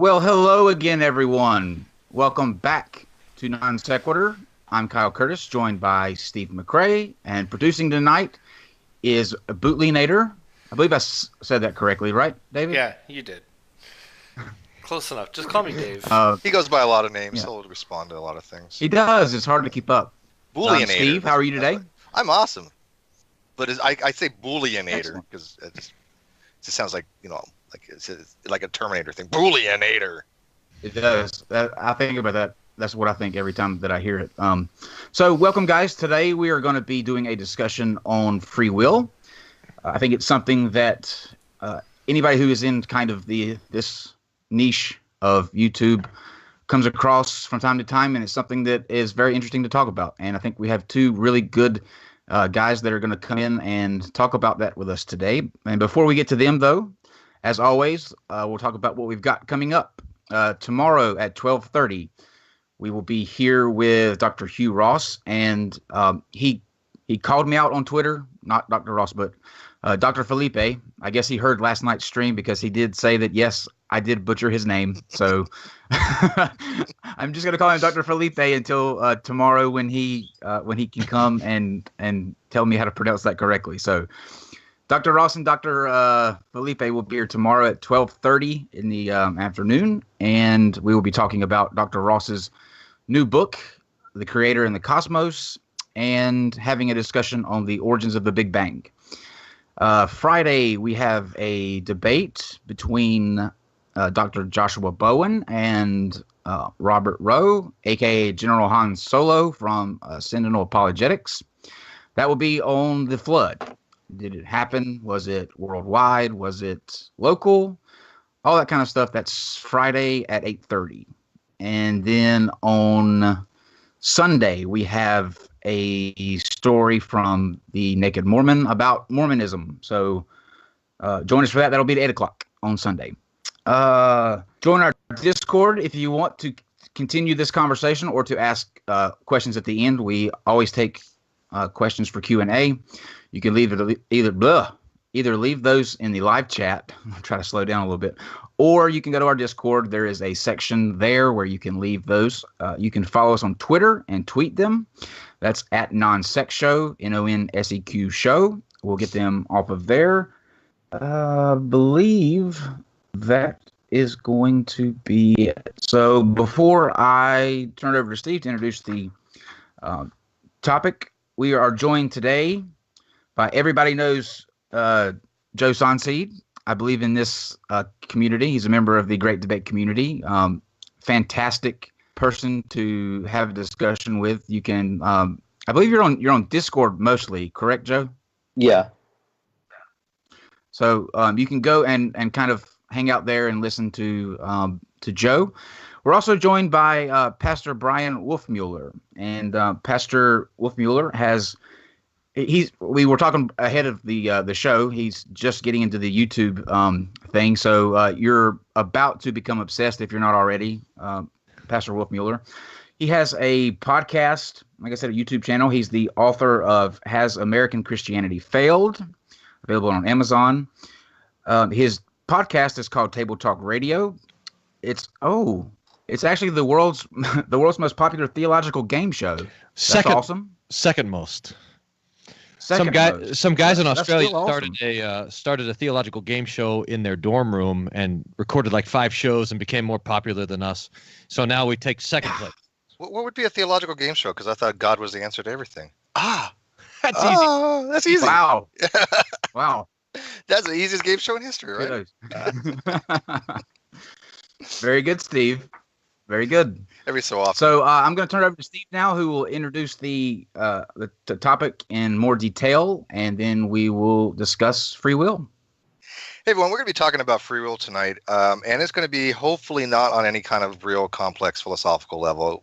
Well, hello again, everyone. Welcome back to Non Sequitur. I'm Kyle Curtis, joined by Steve McRae, and producing tonight is Bootlinator. I believe I said that correctly, right, David? Yeah, you did. Close enough. Just call me Dave. He goes by a lot of names. Yeah. He'll respond to a lot of things. He does. It's hard to keep up. Booleanator. Steve, how are you today? I'm awesome. But I say Booleanator because it just sounds like, it's like a Terminator thing. Booleanator. It does. I think about that. That's what I think every time that I hear it. So welcome, guys. Today we are going to be doing a discussion on free will. I think it's something that anybody who is in kind of this niche of YouTube comes across from time to time, and it's something that is very interesting to talk about. And I think we have two really good guys that are going to come in and talk about that with us today. And before we get to them, though, as always, we'll talk about what we've got coming up. Tomorrow at 12:30, we will be here with Dr. Hugh Ross, and he called me out on Twitter, not Dr. Ross, but Dr. Felipe. I guess he heard last night's stream because he did say that, yes, I did butcher his name. So I'm just going to call him Dr. Felipe until tomorrow when he can come and tell me how to pronounce that correctly. So Dr. Ross and Dr. Felipe will be here tomorrow at 12:30 in the afternoon, and we will be talking about Dr. Ross's new book, The Creator and the Cosmos, and having a discussion on the origins of the Big Bang. Friday, we have a debate between Dr. Joshua Bowen and Robert Rowe, a.k.a. General Han Solo from Sentinel Apologetics. That will be on the flood. Did it happen? Was it worldwide? Was it local? All that kind of stuff. That's Friday at 8:30. And then on Sunday, we have a story from the Naked Mormon about Mormonism. So join us for that. That'll be at 8 o'clock on Sunday. Join our Discord if you want to continue this conversation or to ask questions at the end. We always take questions for Q&A. You can leave it either leave those in the live chat. I'll try to slow down a little bit. Or you can go to our Discord. There is a section there where you can leave those. You can follow us on Twitter and tweet them. That's at NonSec Show, NONSEQ Show. We'll get them off of there. I believe that is going to be it. So before I turn it over to Steve to introduce the topic, we are joined today by everybody knows Joe Sonseed. I believe in this community. He's a member of the Great Debate community. Fantastic person to have a discussion with. You can, I believe you're on Discord mostly, correct, Joe? Yeah. So you can go and kind of hang out there and listen to Joe. We're also joined by Pastor Bryan Wolfmueller, and Pastor Wolfmueller has. We were talking ahead of the show. He's just getting into the YouTube thing, so you're about to become obsessed if you're not already. Pastor Wolfmueller, he has a podcast, like I said, a YouTube channel. He's the author of "Has American Christianity Failed?" Available on Amazon. His podcast is called Table Talk Radio. It's actually the world's most popular theological game show. That's awesome. Second most. Some guys in Australia started a theological game show in their dorm room and recorded like 5 shows and became more popular than us. So now we take second place. What would be a theological game show? Because I thought God was the answer to everything. That's easy. That's easy. Wow. Wow. That's the easiest game show in history, right? Very good, Steve. Very good. Every so often. So I'm going to turn it over to Steve now, who will introduce the topic in more detail, and then we will discuss free will. Hey, everyone, we're going to be talking about free will tonight, and it's going to be hopefully not on any kind of real complex philosophical level,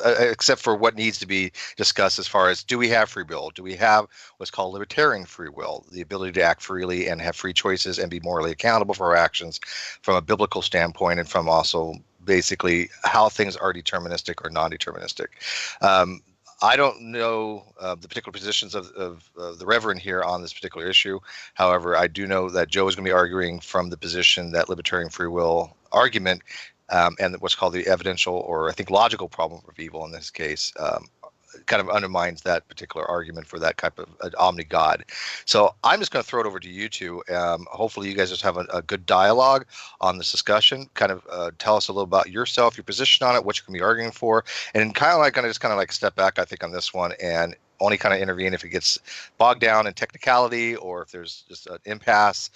except for what needs to be discussed as far as, do we have free will? Do we have what's called libertarian free will, the ability to act freely and have free choices and be morally accountable for our actions from a biblical standpoint, and from also basically how things are deterministic or non-deterministic. I don't know the particular positions of the Reverend here on this particular issue. However, I do know that Joe is going to be arguing from the position that libertarian free will argument and what's called the evidential, or I think logical problem of evil in this case, kind of undermines that particular argument for that type of omni-God. So I'm just going to throw it over to you two. Hopefully you guys just have a good dialogue on this discussion. Kind of tell us a little about yourself, your position on it, what you're going to be arguing for, and kind of like step back, I think, on this one and only kind of intervene if it gets bogged down in technicality or if there's just an impasse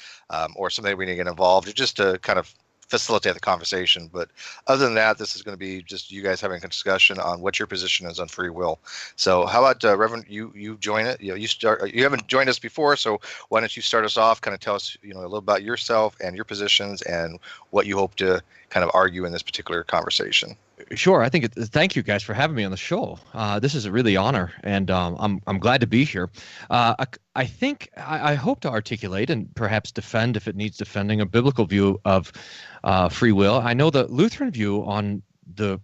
or something we need to get involved, or just to kind of facilitate the conversation. But other than that, this is going to be just you guys having a discussion on what your position is on free will. So how about Reverend, you join it? You start. You haven't joined us before, so why don't you start us off? Kind of tell us, a little about yourself and your positions and what you hope to kind of argue in this particular conversation. Sure. Thank you guys for having me on the show. This is a really honor, and I'm glad to be here. I hope to articulate and perhaps defend, if it needs defending, a biblical view of free will. I know the Lutheran view on the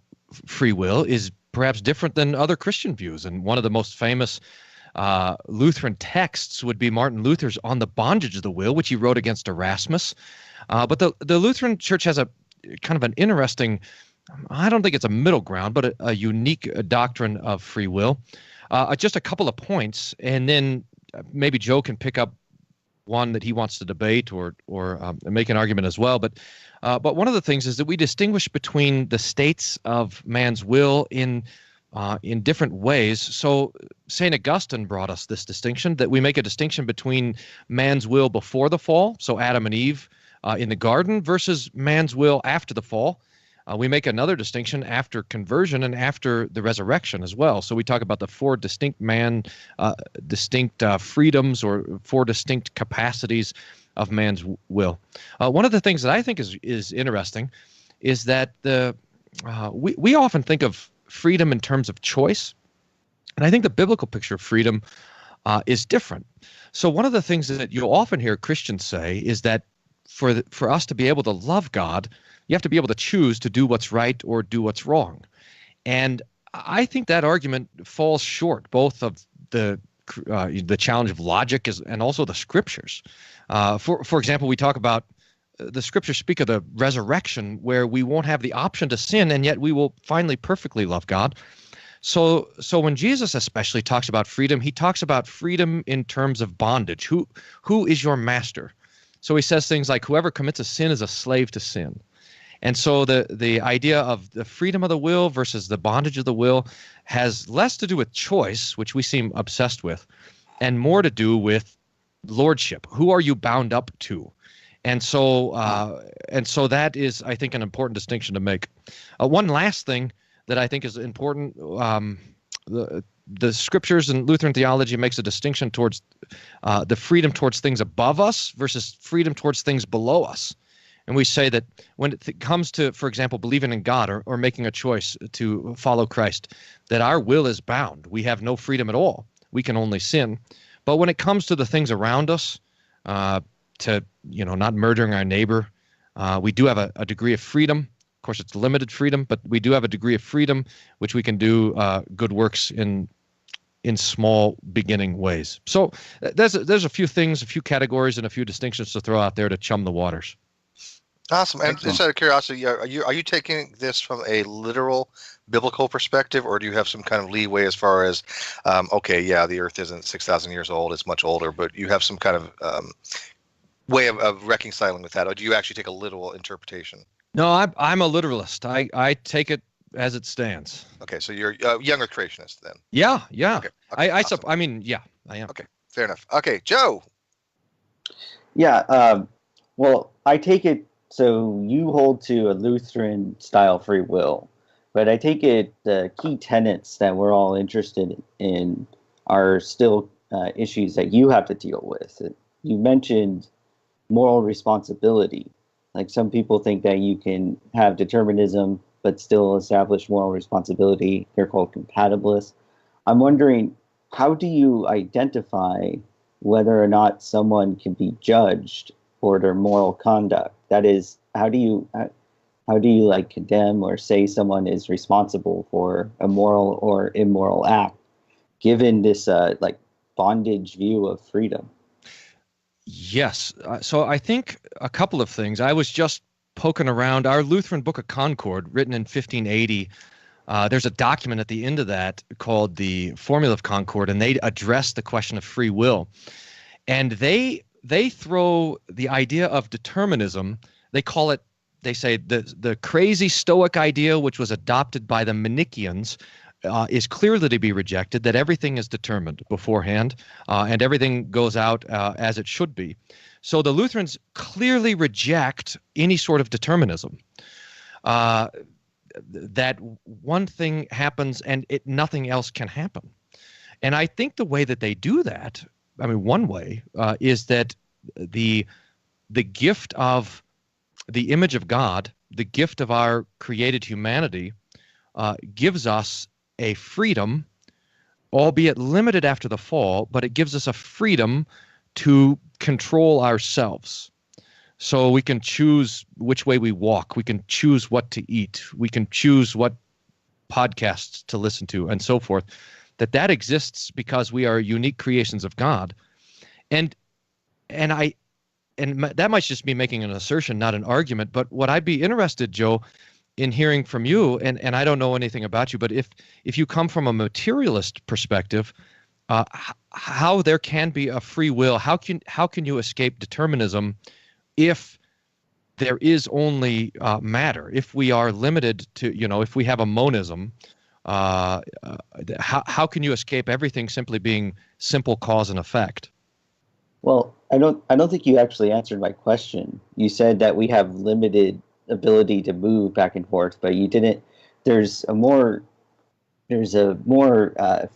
free will is perhaps different than other Christian views, and one of the most famous Lutheran texts would be Martin Luther's On the Bondage of the Will, which he wrote against Erasmus. But the Lutheran Church has a kind of an interesting, I don't think it's a middle ground, but a unique doctrine of free will. Just a couple of points, and then maybe Joe can pick up one that he wants to debate or make an argument as well. But one of the things is that we distinguish between the states of man's will in different ways. So St. Augustine brought us this distinction, that we make a distinction between man's will before the fall, so Adam and Eve in the garden, versus man's will after the fall. We make another distinction after conversion and after the resurrection as well. So we talk about the four distinct freedoms, or four distinct capacities of man's will. One of the things that I think is interesting is that we often think of freedom in terms of choice, and I think the biblical picture of freedom is different. So one of the things that you'll often hear Christians say is that for us to be able to love God, you have to be able to choose to do what's right or do what's wrong. And I think that argument falls short, both of the challenge of logic and also the scriptures. For example, we talk about the scriptures speak of the resurrection, where we won't have the option to sin, and yet we will finally perfectly love God. So when Jesus especially talks about freedom, he talks about freedom in terms of bondage. Who is your master? So he says things like, whoever commits a sin is a slave to sin. And so the idea of the freedom of the will versus the bondage of the will has less to do with choice, which we seem obsessed with, and more to do with lordship. Who are you bound up to? And so that is, I think, an important distinction to make. One last thing that I think is important, the scriptures and Lutheran theology makes a distinction towards the freedom towards things above us versus freedom towards things below us. And we say that when it comes to, for example, believing in God or making a choice to follow Christ, that our will is bound. We have no freedom at all. We can only sin. But when it comes to the things around us, to not murdering our neighbor, we do have a degree of freedom. Of course, it's limited freedom, but we do have a degree of freedom which we can do good works in small beginning ways. So there's a few things, a few categories, and a few distinctions to throw out there to chum the waters. Awesome. And just out of curiosity, are you taking this from a literal biblical perspective, or do you have some kind of leeway as far as, the Earth isn't 6,000 years old, it's much older, but you have some kind of way of reconciling with that, or do you actually take a literal interpretation? No, I'm a literalist. I take it as it stands. Okay, so you're a younger creationist then. Yeah. Okay, awesome. I am. Okay, fair enough. Okay, Joe. Yeah. Well, I take it. So you hold to a Lutheran style free will, but I take it the key tenets that we're all interested in are still issues that you have to deal with. You mentioned moral responsibility. Like, some people think that you can have determinism but still establish moral responsibility. They're called compatibilists. I'm wondering, how do you identify whether or not someone can be judged for their moral conduct? That is, how do you like condemn or say someone is responsible for a moral or immoral act given this like bondage view of freedom? Yes. So I think a couple of things. I was just poking around our Lutheran Book of Concord, written in 1580. There's a document at the end of that called the Formula of Concord, and they address the question of free will. And they throw the idea of determinism. They call it, they say the crazy Stoic idea, which was adopted by the Manichaeans, is clearly to be rejected, that everything is determined beforehand and everything goes out as it should be. So the Lutherans clearly reject any sort of determinism. That one thing happens and nothing else can happen. And I think the way that they do that, I mean, one way is that the gift of the image of God, the gift of our created humanity, gives us a freedom, albeit limited after the fall, but it gives us a freedom to control ourselves. So we can choose which way we walk. We can choose what to eat. We can choose what podcasts to listen to and so forth. That exists because we are unique creations of God. And that might just be making an assertion, not an argument. But what I'd be interested, Joe, in hearing from you, and I don't know anything about you, but if you come from a materialist perspective, how there can be a free will, how can you escape determinism if there is only matter? If we are limited to, if we have a monism, how can you escape everything simply being simple cause and effect? Well, I don't think you actually answered my question. You said that we have limited ability to move back and forth, but you didn't. There's a more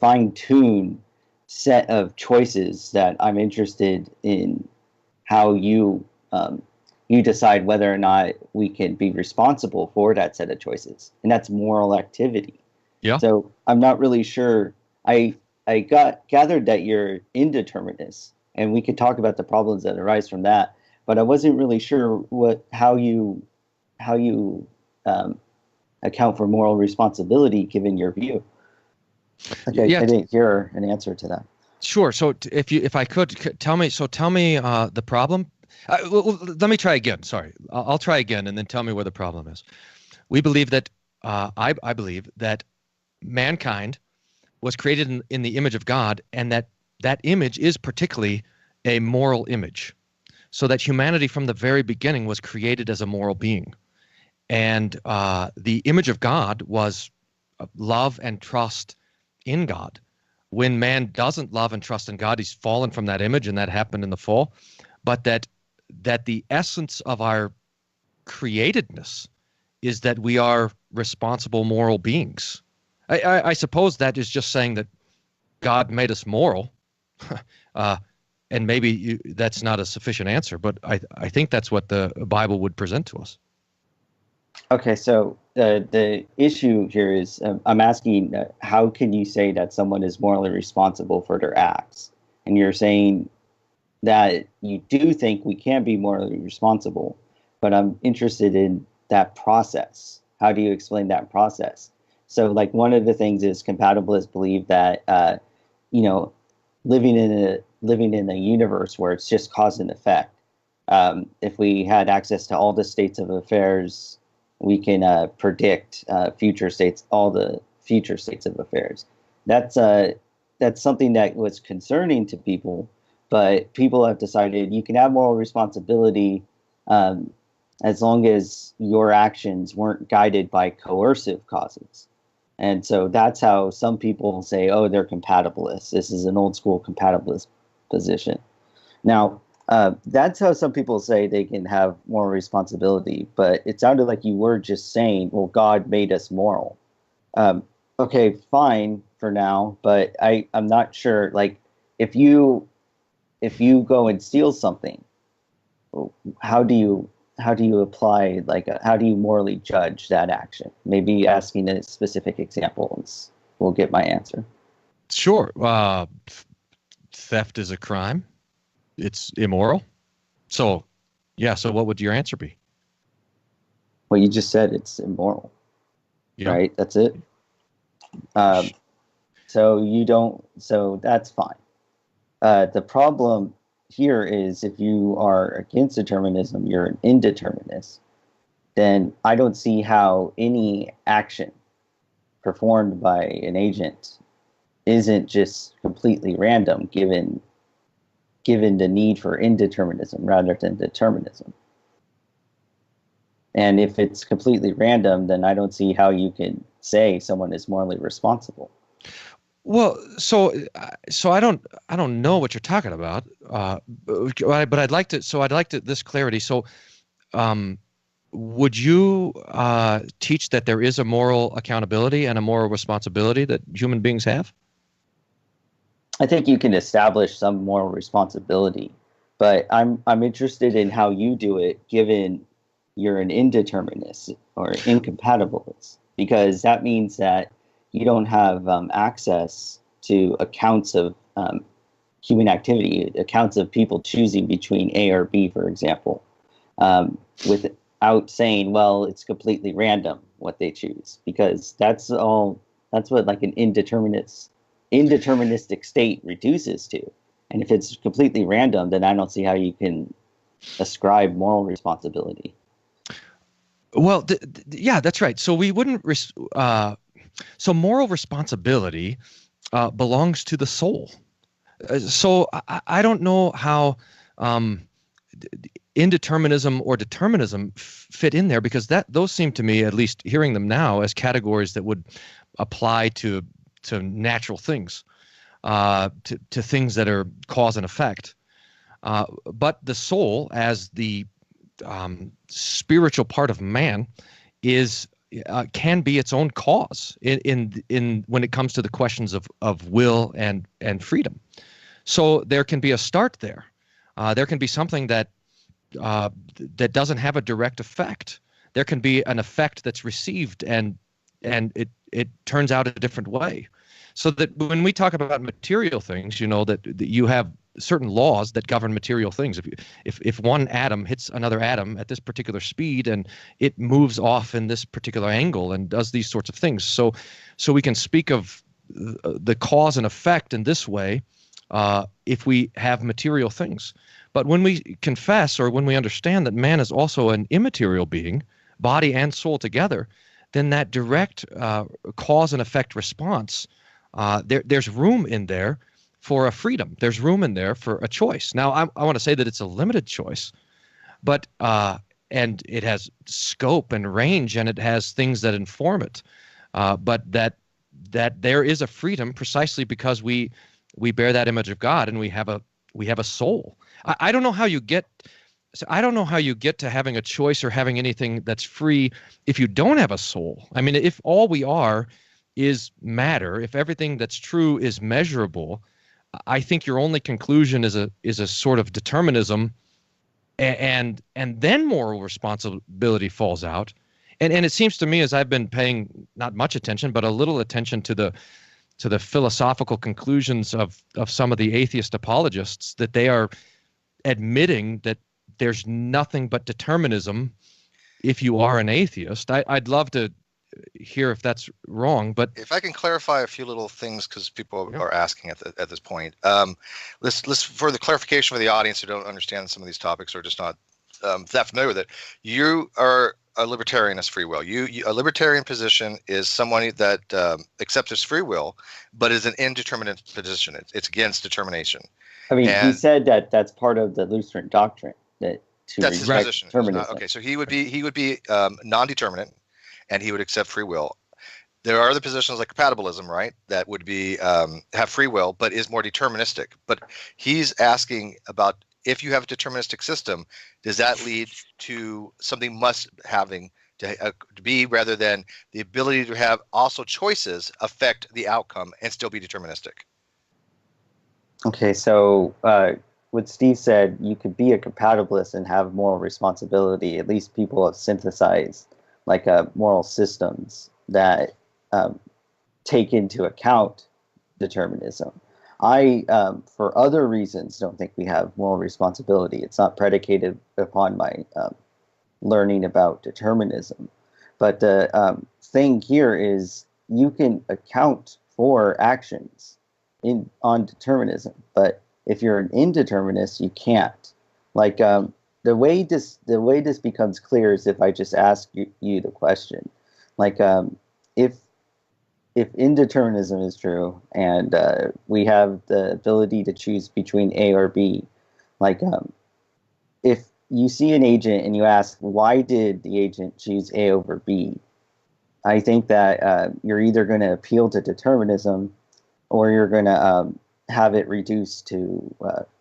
fine-tuned set of choices that I'm interested in. How you decide whether or not we can be responsible for that set of choices, and that's moral activity. Yeah. So I'm not really sure. I gathered that you're indeterminist, and we could talk about the problems that arise from that. But I wasn't really sure how you account for moral responsibility given your view. Okay, I didn't hear an answer to that. Sure. So if I could tell me the problem. Let me try again. Sorry, I'll try again, and then tell me where the problem is. We believe that I believe that mankind was created in the image of God, and that image is particularly a moral image. So that humanity from the very beginning was created as a moral being. And the image of God was love and trust in God. When man doesn't love and trust in God, he's fallen from that image, and that happened in the fall. But that the essence of our createdness is that we are responsible moral beings. I suppose that is just saying that God made us moral, and maybe that's not a sufficient answer, but I think that's what the Bible would present to us. Okay, so the issue here is I'm asking how can you say that someone is morally responsible for their acts? And you're saying that you do think we can be morally responsible, but I'm interested in that process. How do you explain that process? So, like, one of the things is compatibilists believe that, living in a universe where it's just cause and effect. If we had access to all the states of affairs, we can predict all the future states of affairs. That's something that was concerning to people, but people have decided you can have moral responsibility as long as your actions weren't guided by coercive causes. And so that's how some people say, oh, they're compatibilists. This is an old school compatibilist position. Now, that's how some people say they can have moral responsibility, but it sounded like you were just saying, well, God made us moral. Okay, fine for now, but I'm not sure. Like, if you go and steal something, how do you apply, how do you morally judge that action? Maybe asking a specific examples will get my answer. Sure. Theft is a crime. It's immoral. So, yeah. So what would your answer be? Well, you just said it's immoral, right? That's it. So that's fine. The problem here is if you are against determinism, you're an indeterminist, then I don't see how any action performed by an agent isn't just completely random given the need for indeterminism rather than determinism. And if it's completely random, then I don't see how you can say someone is morally responsible. Well, so I don't know what you're talking about, but I'd like to this clarity. So, would you teach that there is a moral accountability and a moral responsibility that human beings have? I think you can establish some moral responsibility, but I'm interested in how you do it, given you're an indeterminist or incompatibilist, because that means that you don't have access to accounts of human activity, accounts of people choosing between A or B, for example, without saying, well, it's completely random what they choose, because that's what like an indeterministic state reduces to. And if it's completely random, then I don't see how you can ascribe moral responsibility. Well, yeah, that's right. So we wouldn't. So moral responsibility belongs to the soul. So I don't know how indeterminism or determinism fit in there, because those seem to me, at least hearing them now, as categories that would apply to natural things, to things that are cause and effect. But the soul, as the spiritual part of man, can be its own cause in when it comes to the questions of will and freedom. So there can be a start there. There can be something that doesn't have a direct effect. There can be an effect that's received and it turns out a different way. So that when we talk about material things, that you have certain laws that govern material things. If one atom hits another atom at this particular speed and it moves off in this particular angle and does these sorts of things, so we can speak of the cause and effect in this way if we have material things. But when we confess, or when we understand that man is also an immaterial being, body and soul together, then that direct cause and effect response, there's room in there for a freedom. There's room in there for a choice. Now, I want to say that it's a limited choice, but and it has scope and range, and it has things that inform it. But that there is a freedom precisely because we bear that image of God, and we have a soul. I don't know how you get. So I don't know how you get to having a choice or having anything that's free if you don't have a soul. I mean, if all we are is matter, if everything that's true is measurable, I think your only conclusion is a sort of determinism, and then moral responsibility falls out. And it seems to me, as I've been paying not much attention, but a little attention to the philosophical conclusions of some of the atheist apologists, that they are admitting that there's nothing but determinism if you are an atheist. I'd love to hear if that's wrong, but if I can clarify a few little things, because people are asking at this point. Let's for the clarification for the audience who don't understand some of these topics or just not that familiar with it. You are a libertarianist free will. A libertarian position is someone that accepts his free will, but is an indeterminate position. It's against determination. I mean, he said that that's part of the Lutheran doctrine. That's his position. Okay, so he would be non-determinate, and he would accept free will. There are other positions like compatibilism, right, that would be have free will but is more deterministic. But he's asking about, if you have a deterministic system, does that lead to something having to be, rather than the ability to have also choices affect the outcome and still be deterministic? Okay, so what Steve said, you could be a compatibilist and have moral responsibility. At least people have synthesized like moral systems that take into account determinism. I, for other reasons, don't think we have moral responsibility. It's not predicated upon my learning about determinism. But the thing here is, you can account for actions on determinism. But if you're an indeterminist, you can't. Like the way this becomes clear is if I just ask you the question, like if indeterminism is true and we have the ability to choose between A or B, like if you see an agent and you ask why did the agent choose A over B, I think that you're either going to appeal to determinism or you're going to have it reduced to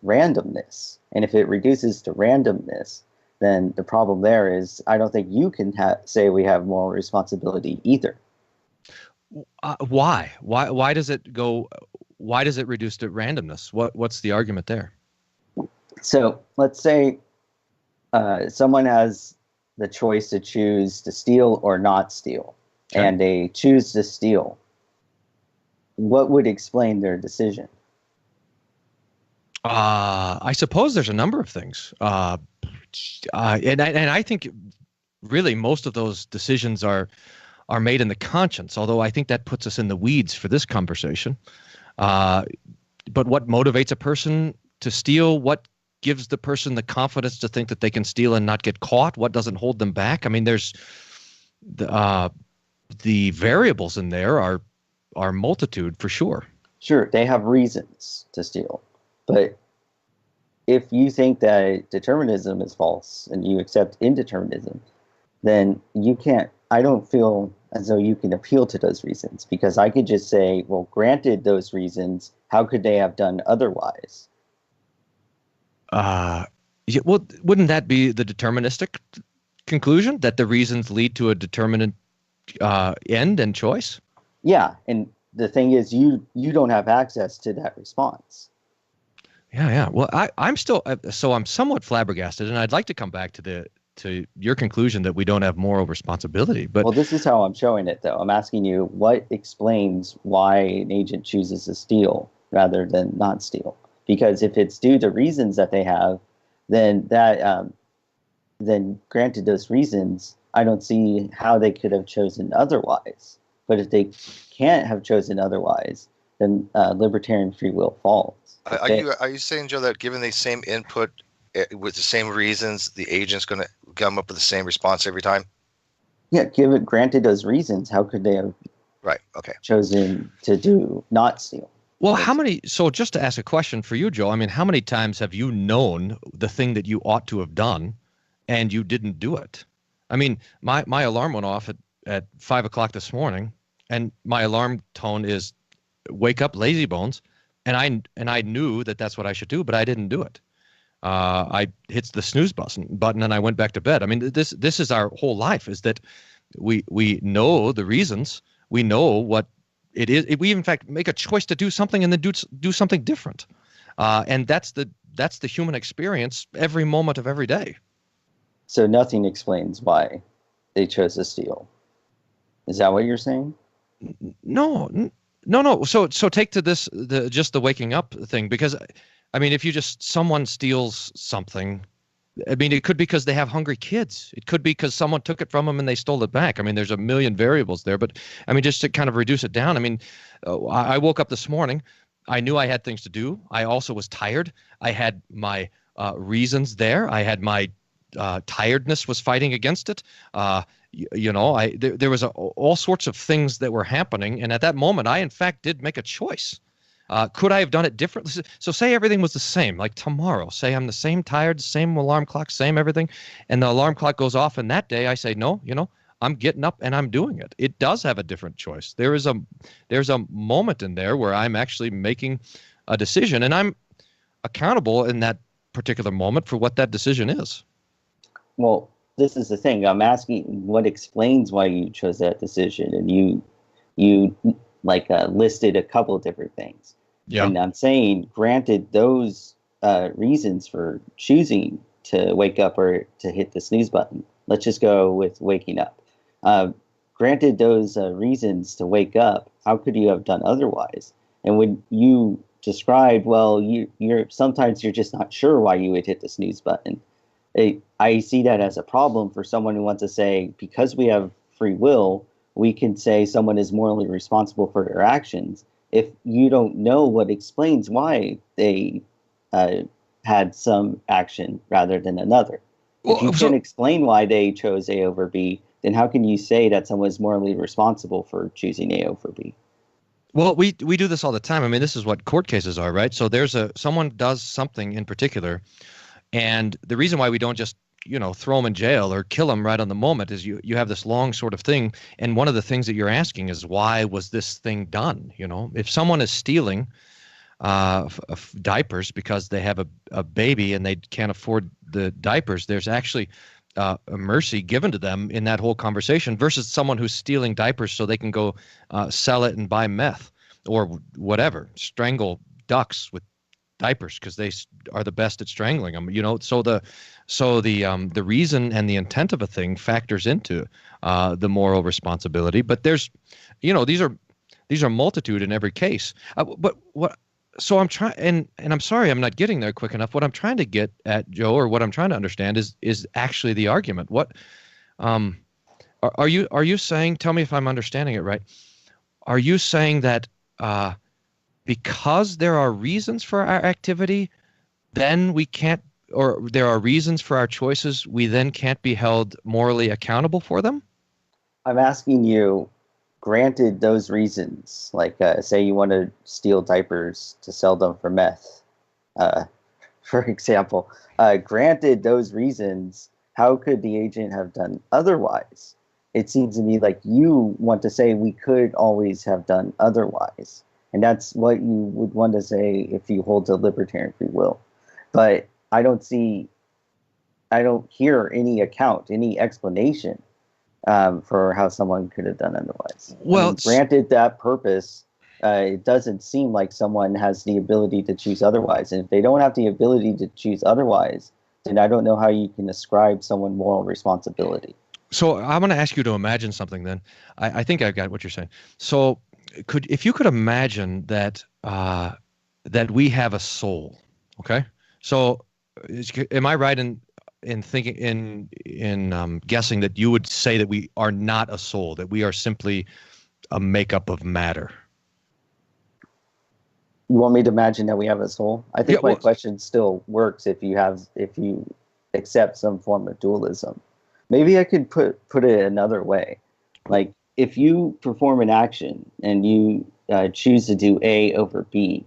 randomness. And if it reduces to randomness, then the problem there is I don't think you can say we have moral responsibility either. Why? Why does it go? Why does it reduce to randomness? What's the argument there? So let's say someone has the choice to choose to steal or not steal, okay, and they choose to steal. What would explain their decision? I suppose there's a number of things, and I think really most of those decisions are made in the conscience. Although I think that puts us in the weeds for this conversation. But what motivates a person to steal? What gives the person the confidence to think that they can steal and not get caught? What doesn't hold them back? I mean, there's the variables in there are multitude for sure. Sure, they have reasons to steal. But if you think that determinism is false and you accept indeterminism, then you can't, I don't feel as though you can appeal to those reasons, because I could just say, well, granted those reasons, how could they have done otherwise? Well, wouldn't that be the deterministic conclusion, that the reasons lead to a determinate end and choice? Yeah, and the thing is, you don't have access to that response. Yeah. Well, I'm still, so I'm somewhat flabbergasted, and I'd like to come back to your conclusion that we don't have moral responsibility. But well, this is how I'm showing it, though. I'm asking you what explains why an agent chooses to steal rather than not steal. Because if it's due to reasons that they have, then then granted those reasons, I don't see how they could have chosen otherwise. But if they can't have chosen otherwise, then libertarian free will falls. Are you saying, Joe, that given the same input with the same reasons, the agent's going to come up with the same response every time? Yeah, granted those reasons, how could they have chosen to not steal? Well, so just to ask a question for you, Joe, I mean, how many times have you known the thing that you ought to have done and you didn't do it? I mean, my alarm went off at 5 o'clock this morning, and my alarm tone is wake up, lazy bones. And I knew that that's what I should do, but I didn't do it. I hit the snooze button and I went back to bed. I mean, this is our whole life, is that we know the reasons, we know what it is. We in fact make a choice to do something and then do something different. And that's the human experience every moment of every day. So nothing explains why they chose to steal. Is that what you're saying? No. So take to this just the waking up thing, because I mean, if someone steals something, I mean, it could be because they have hungry kids. It could be because someone took it from them and they stole it back. I mean, there's a million variables there, but I mean, just to kind of reduce it down. I mean, I woke up this morning. I knew I had things to do. I also was tired. I had my reasons there. I had my tiredness was fighting against it. There was all sorts of things that were happening, and at that moment, I in fact did make a choice. Could I have done it differently? So say everything was the same, like tomorrow. Say I'm the same tired, same alarm clock, same everything, and the alarm clock goes off, and that day I say, no, I'm getting up and I'm doing it. It does have a different choice. There's a moment in there where I'm actually making a decision, and I'm accountable in that particular moment for what that decision is. Well, this is the thing. I'm asking what explains why you chose that decision, and you listed a couple of different things. Yeah. And I'm saying, granted those reasons for choosing to wake up or to hit the snooze button, let's just go with waking up. Granted those reasons to wake up, how could you have done otherwise? And when you described, well, you're sometimes you're just not sure why you would hit the snooze button. I see that as a problem for someone who wants to say, because we have free will, we can say someone is morally responsible for their actions if you don't know what explains why they had some action rather than another. If you can't explain why they chose A over B, then how can you say that someone is morally responsible for choosing A over B? Well, we do this all the time. I mean, this is what court cases are, right? So there's someone does something in particular, and the reason why we don't just throw them in jail or kill them right on the moment is you have this long sort of thing, and one of the things that you're asking is, why was this thing done? If someone is stealing diapers because they have a baby and they can't afford the diapers, there's actually a mercy given to them in that whole conversation, versus someone who's stealing diapers so they can go sell it and buy meth or whatever, strangle ducks with diapers because they are the best at strangling them. So the reason and the intent of a thing factors into the moral responsibility. But there's, these are multitude in every case. But what? So I'm trying, and I'm sorry I'm not getting there quick enough. What I'm trying to get at, Joe, or what I'm trying to understand is actually the argument. What are you saying? Tell me if I'm understanding it right. Are you saying that because there are reasons for our activity, then we can't, or there are reasons for our choices, we then can't be held morally accountable for them? I'm asking you, granted those reasons, like say you want to steal diapers to sell them for meth, for example, granted those reasons, how could the agent have done otherwise? It seems to me like you want to say we could always have done otherwise. And that's what you would want to say if you hold to libertarian free will. But I don't hear any account, any explanation for how someone could have done otherwise. Well, granted that purpose, it doesn't seem like someone has the ability to choose otherwise. And if they don't have the ability to choose otherwise, then I don't know how you can ascribe someone moral responsibility. So I'm going to ask you to imagine something then. I think I got what you're saying. So if you could imagine that that we have a soul, okay? So am I right in thinking in guessing that you would say that we are not a soul, that we are simply a makeup of matter? You want me to imagine that we have a soul? I think my question still works if you accept some form of dualism. Maybe I could put it another way. Like, if you perform an action and you choose to do A over B,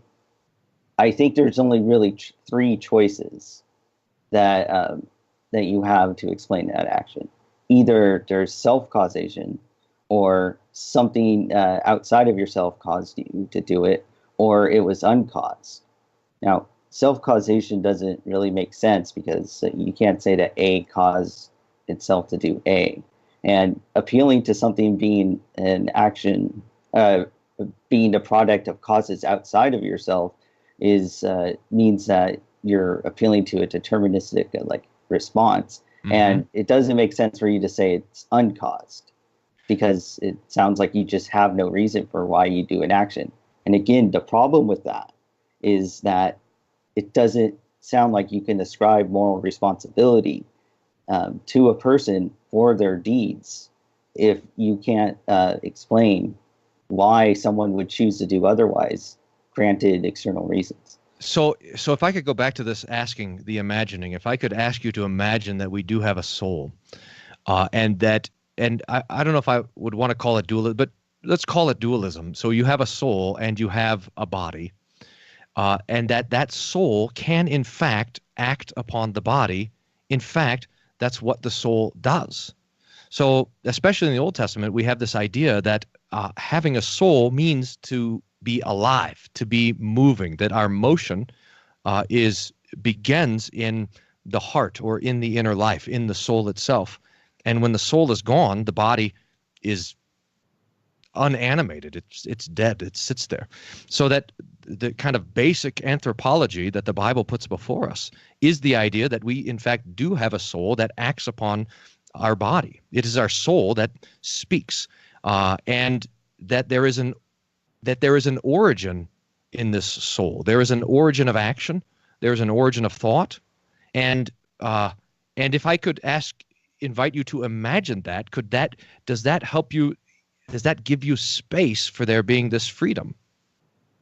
I think there's only really three choices that you have to explain that action. Either there's self-causation, or something outside of yourself caused you to do it, or it was uncaused. Now, self-causation doesn't really make sense because you can't say that A caused itself to do A. And appealing to something being an action, being a product of causes outside of yourself, means that you're appealing to a deterministic response. Mm-hmm. And it doesn't make sense for you to say it's uncaused, because it sounds like you just have no reason for why you do an action. And again, the problem with that is that it doesn't sound like you can ascribe moral responsibility to a person for their deeds if you can't explain why someone would choose to do otherwise, granted external reasons. So if I could go back to this imagining, if I could ask you to imagine that we do have a soul, and I don't know if I would want to call it dualism, but let's call it dualism. So you have a soul and you have a body, and that soul can in fact act upon the body. In fact, that's what the soul does. So especially in the Old Testament, we have this idea that having a soul means to be alive, to be moving, that our motion begins in the heart or in the inner life, in the soul itself. And when the soul is gone, the body is unanimated. It's dead. It sits there. So that the kind of basic anthropology that the Bible puts before us is the idea that we, in fact, do have a soul that acts upon our body. It is our soul that speaks, and that there is an origin in this soul. There is an origin of action. There is an origin of thought, and if I could invite you to imagine that, does that help you give you space for there being this freedom?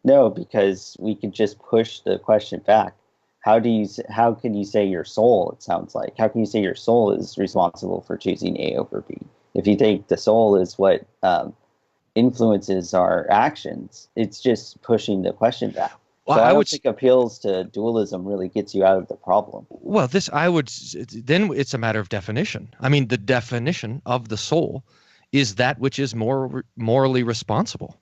No, because we can just push the question back. How can you say your soul, it sounds like, how can you say your soul is responsible for choosing A over B? If you think the soul is what influences our actions, it's just pushing the question back. Well, so I don't think appeals to dualism really gets you out of the problem. Well, then it's a matter of definition. I mean, the definition of the soul is that which is morally responsible.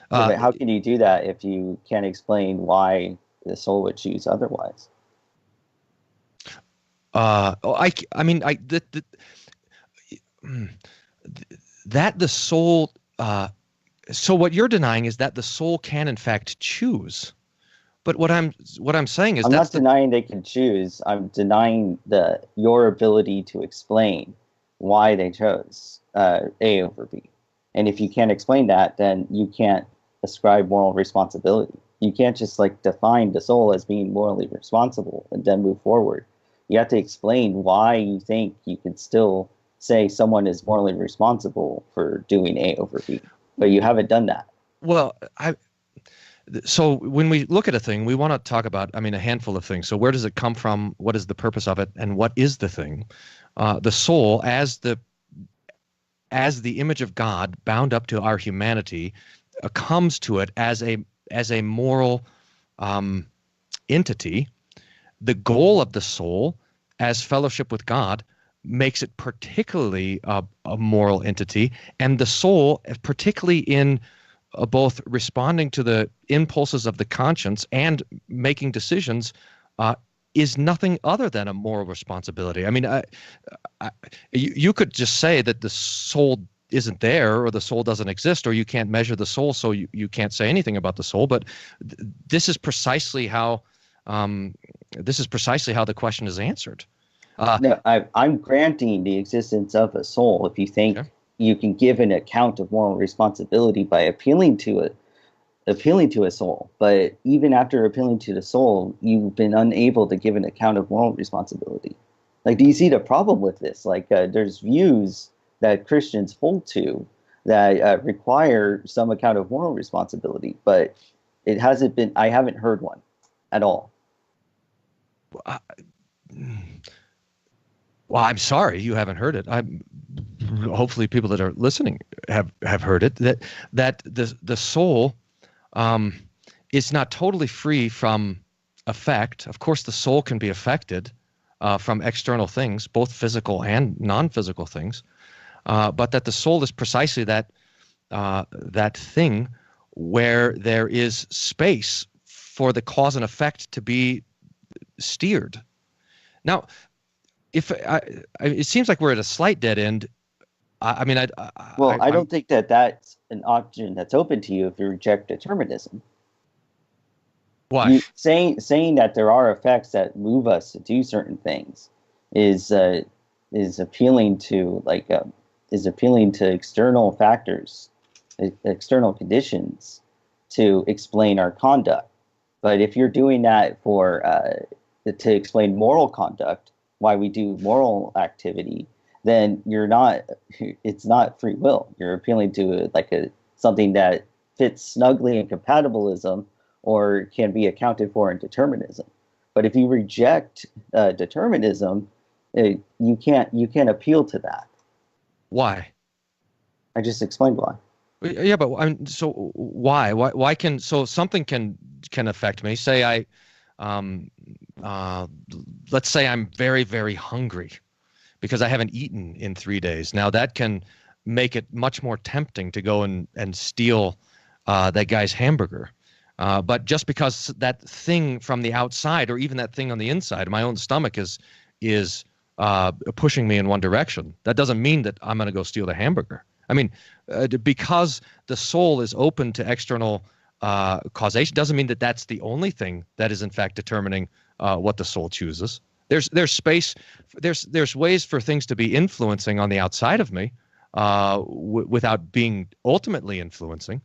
But how can you do that if you can't explain why the soul would choose otherwise? That the soul. So what you're denying is that the soul can in fact choose. But what I'm saying is I'm not denying they can choose. I'm denying your ability to explain why they chose A over B. And if you can't explain that, then you can't ascribe moral responsibility. You can't just define the soul as being morally responsible and then move forward. You have to explain why you think you can still say someone is morally responsible for doing A over B. But you haven't done that. Well, so when we look at a thing, we want to talk about, a handful of things. So where does it come from? What is the purpose of it? And what is the thing? The soul, as the image of God bound up to our humanity, comes to it as a moral entity. The goal of the soul as fellowship with God makes it particularly a moral entity, and the soul, particularly in both responding to the impulses of the conscience and making decisions, is nothing other than a moral responsibility. You could just say that the soul isn't there, or the soul doesn't exist, or you can't measure the soul, so you can't say anything about the soul. But this is precisely how the question is answered. No, I'm granting the existence of a soul. If you think you can give an account of moral responsibility by appealing to a soul, but even after appealing to the soul, you've been unable to give an account of moral responsibility. Do you see the problem with this? There's views that Christians hold to that require some account of moral responsibility, but it hasn't been. I haven't heard one at all. Well, I'm sorry you haven't heard it. Hopefully people that are listening have heard it. That the soul is not totally free from effect. Of course, the soul can be affected from external things, both physical and non-physical things. But that the soul is precisely that thing where there is space for the cause and effect to be steered. Now, it seems like we're at a slight dead end. I don't think that's an option that's open to you if you reject determinism. Why? Saying that there are effects that move us to do certain things is appealing to external factors, external conditions to explain our conduct. But if you're doing that to explain moral conduct, why we do moral activity, then it's not free will. You're appealing to something that fits snugly in compatibilism or can be accounted for in determinism. But if you reject determinism, you can't appeal to that. Why? I just explained why. Yeah, but so why? Why can something can affect me? Say let's say I'm very, very hungry because I haven't eaten in 3 days. Now that can make it much more tempting to go and steal that guy's hamburger. But just because that thing from the outside, or even that thing on the inside, my own stomach is pushing me in one direction, that doesn't mean that I'm going to go steal the hamburger. Because the soul is open to external causation doesn't mean that that's the only thing that is in fact determining what the soul chooses. There's space. There's ways for things to be influencing on the outside of me without being ultimately influencing.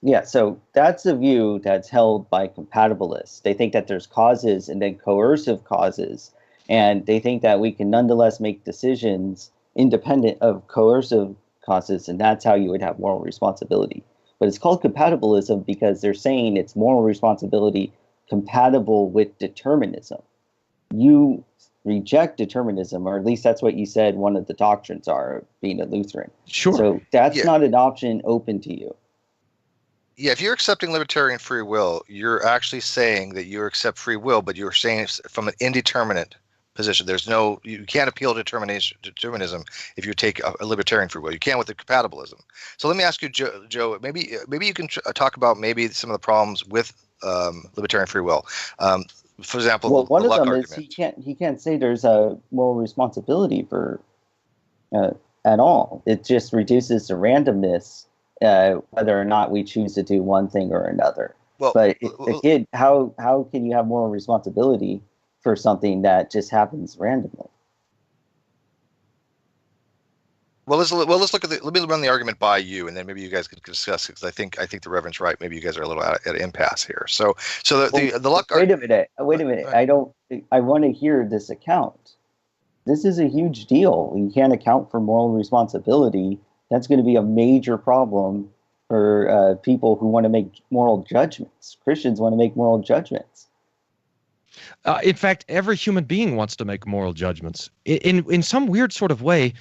Yeah, so that's a view that's held by compatibilists. They think that there's causes and then coercive causes, and they think that we can nonetheless make decisions independent of coercive causes, and that's how you would have moral responsibility. But it's called compatibilism because they're saying it's moral responsibility compatible with determinism. You reject determinism, or at least that's what you said one of the doctrines are, being a Lutheran. Sure. So that's not an option open to you. Yeah, if you're accepting libertarian free will, you're actually saying that you accept free will, but you're saying it's from an indeterminate position. You can't appeal to determinism if you take a libertarian free will. You can with the compatibilism. So let me ask you, Joe, maybe you can talk about maybe some of the problems with libertarian free will. For example, one the of them argument. is he can't say there's a moral responsibility for at all. It just reduces the randomness, whether or not we choose to do one thing or another. Again, how can you have moral responsibility for something that just happens randomly? Let's look at let me run the argument by you, and then maybe you guys could discuss it, because I think the Reverend's right. Maybe you guys are a little at an impasse here. The luck. Wait a minute. I want to hear this account. This is a huge deal. You can't account for moral responsibility. That's going to be a major problem for people who want to make moral judgments. Christians want to make moral judgments. In fact, every human being wants to make moral judgments. In some weird sort of way,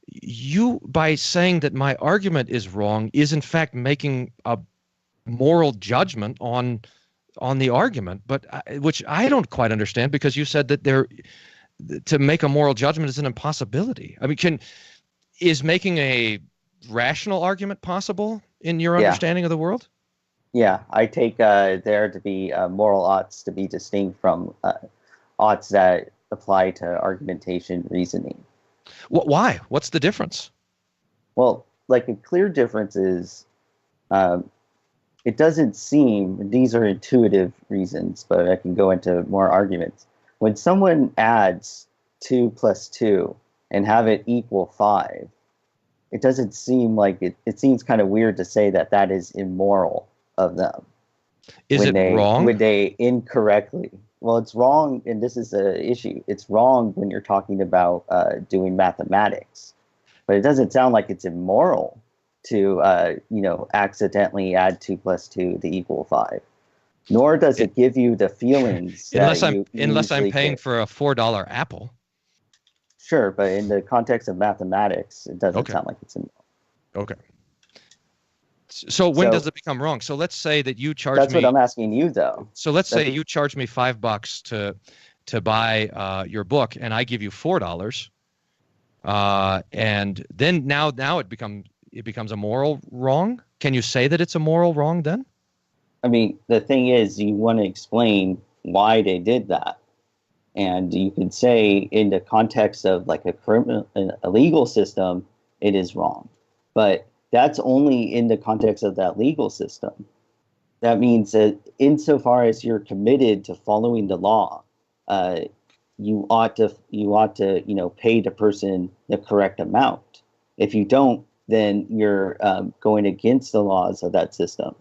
you, by saying that my argument is wrong, is in fact making a moral judgment on the argument, but which I don't quite understand, because you said that to make a moral judgment is an impossibility. I mean, is making a rational argument possible in your understanding of the world? Yeah, I take there to be moral oughts to be distinct from oughts that apply to argumentation reasoning. Why? What's the difference? Well, like a clear difference is it doesn't seem, these are intuitive reasons, but I can go into more arguments. When someone adds 2 plus 2 and have it equal 5, it doesn't seem like it seems kind of weird to say that is immoral of them. Is it wrong? When they incorrectly. Well, it's wrong, and this is the issue. It's wrong when you're talking about doing mathematics, but it doesn't sound like it's immoral to accidentally add 2 plus 2 to equal 5. Nor does it give you the feelings unless I'm paying for a $4 apple. Sure, but in the context of mathematics, it doesn't sound like it's immoral. Okay. So when does it become wrong? So let's say that you charge me. That's what I'm asking you, though. So let's say you charge me $5 to buy your book, and I give you $4, and then now it becomes a moral wrong. Can you say that it's a moral wrong then? I mean, the thing is, you want to explain why they did that, and you can say in the context of like a legal system, it is wrong, but that's only in the context of that legal system. That means that insofar as you're committed to following the law, you ought to pay the person the correct amount. If you don't, then you're going against the laws of that system.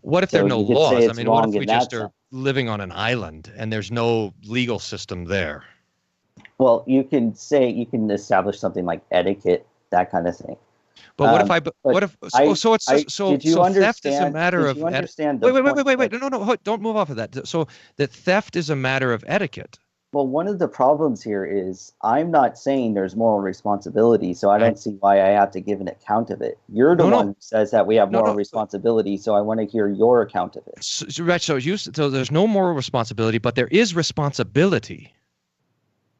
What if there are no laws? I mean, what if we just are living on an island and there's no legal system there? Well, you can establish something like etiquette, that kind of thing. But theft is a matter of wait. No, don't move off of that. So that theft is a matter of etiquette. Well, one of the problems here is I'm not saying there's moral responsibility, so I don't see why I have to give an account of it. You're the one who says that we have moral responsibility, so I want to hear your account of it. So there's no moral responsibility, but there is responsibility.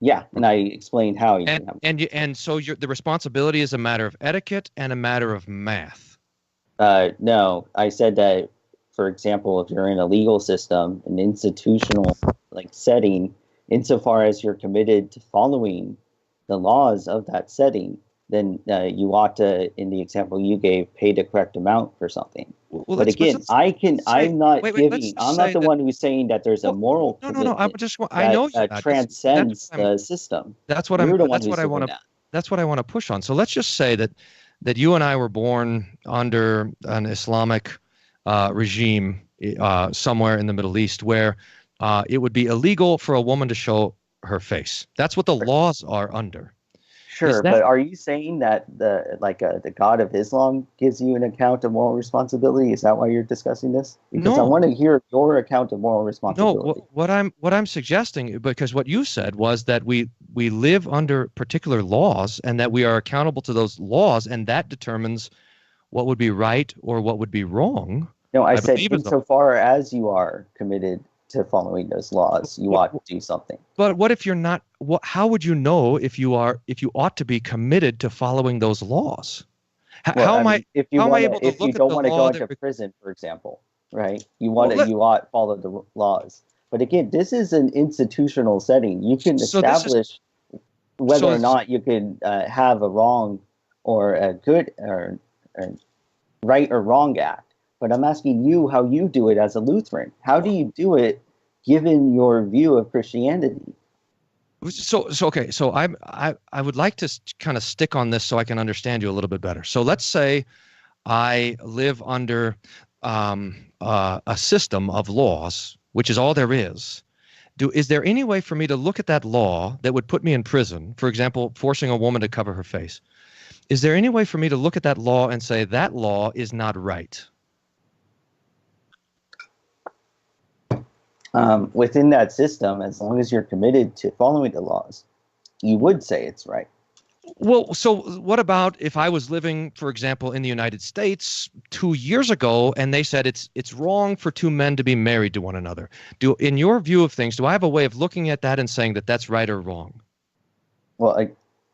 Yeah, and I explained how. So the responsibility is a matter of etiquette and a matter of math. No, I said that, for example, if you're in a legal system, an institutional setting, insofar as you're committed to following the laws of that setting, then you ought to, in the example you gave, pay the correct amount for something. Well, but again, I'm not the one who's saying that there's a moral commitment that transcends the system. That's what I want to push on. So let's just say that you and I were born under an Islamic regime somewhere in the Middle East where it would be illegal for a woman to show her face. That's what the laws are under. Sure, but are you saying that the God of Islam gives you an account of moral responsibility? Is that why you're discussing this? Because I want to hear your account of moral responsibility. No, what I'm suggesting, because what you said was that we live under particular laws and that we are accountable to those laws, and that determines what would be right or what would be wrong. No, I said insofar as you are committed to following those laws, you ought to do something. But what if you're not? How would you know if you ought to be committed to following those laws? How am I able to look at the law? If you don't want to go into prison, for example, right? You ought to follow the laws. But again, this is an institutional setting. You can establish whether or not you can have a wrong or a good or right or wrong act. But I'm asking you how you do it as a Lutheran. How do you do it given your view of Christianity? So I would like to kind of stick on this so I can understand you a little bit better. So let's say I live under a system of laws, which is all there is. Is there any way for me to look at that law that would put me in prison, for example, forcing a woman to cover her face? Is there any way for me to look at that law and say that law is not right? Within that system, as long as you're committed to following the laws, you would say it's right. Well, so what about if I was living, for example, in the United States 2 years ago, and they said it's wrong for two men to be married to one another? In your view of things, do I have a way of looking at that and saying that that's right or wrong? Well,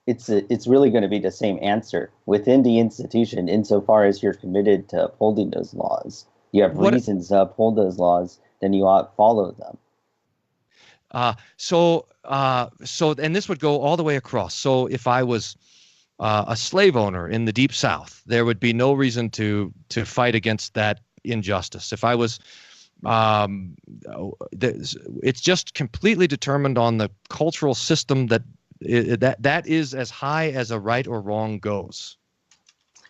it's really going to be the same answer within the institution, insofar as you're committed to upholding those laws. You have reasons to uphold those laws, then you ought to follow them. So and this would go all the way across. So if I was a slave owner in the Deep South, there would be no reason to fight against that injustice. If I was, it's just completely determined on the cultural system that is as high as a right or wrong goes.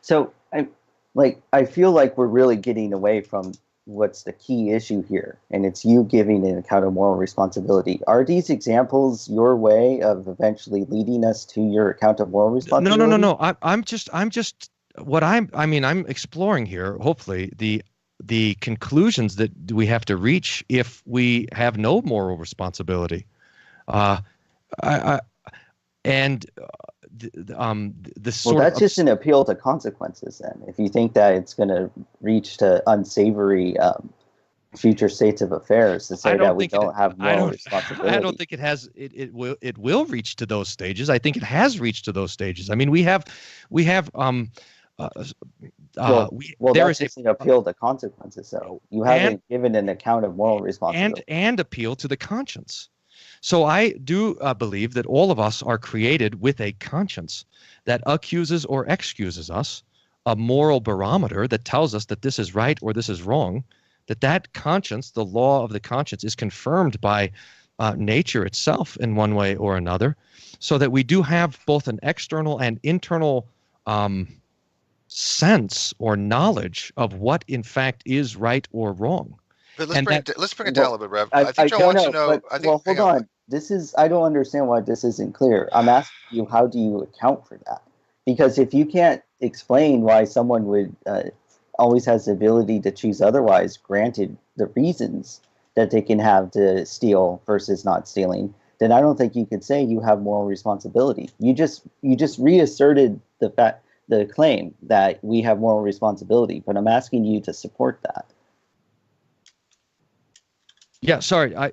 So I feel like we're really getting away from what's the key issue here, and it's you giving an account of moral responsibility. Are these examples your way of eventually leading us to your account of moral responsibility? No. I'm exploring here, hopefully, the conclusions that we have to reach if we have no moral responsibility. That's just an appeal to consequences then. If you think that it's going to reach to unsavory future states of affairs to say that we don't have moral responsibility. I don't think it has. It will reach to those stages. I think it has reached to those stages. I mean, we have. That's just an appeal to consequences. So you haven't given an account of moral responsibility and appeal to the conscience. So I do believe that all of us are created with a conscience that accuses or excuses us, a moral barometer that tells us that this is right or this is wrong, that conscience, the law of the conscience, is confirmed by nature itself in one way or another, so that we do have both an external and internal sense or knowledge of what in fact is right or wrong. But let's bring it down a little bit, Rev. I think John wants to know. Hold on. I don't understand why this isn't clear. I'm asking you, how do you account for that? Because if you can't explain why someone would always has the ability to choose otherwise, granted the reasons that they can have to steal versus not stealing, then I don't think you could say you have moral responsibility. You just reasserted the claim that we have moral responsibility, but I'm asking you to support that. Yeah, sorry. I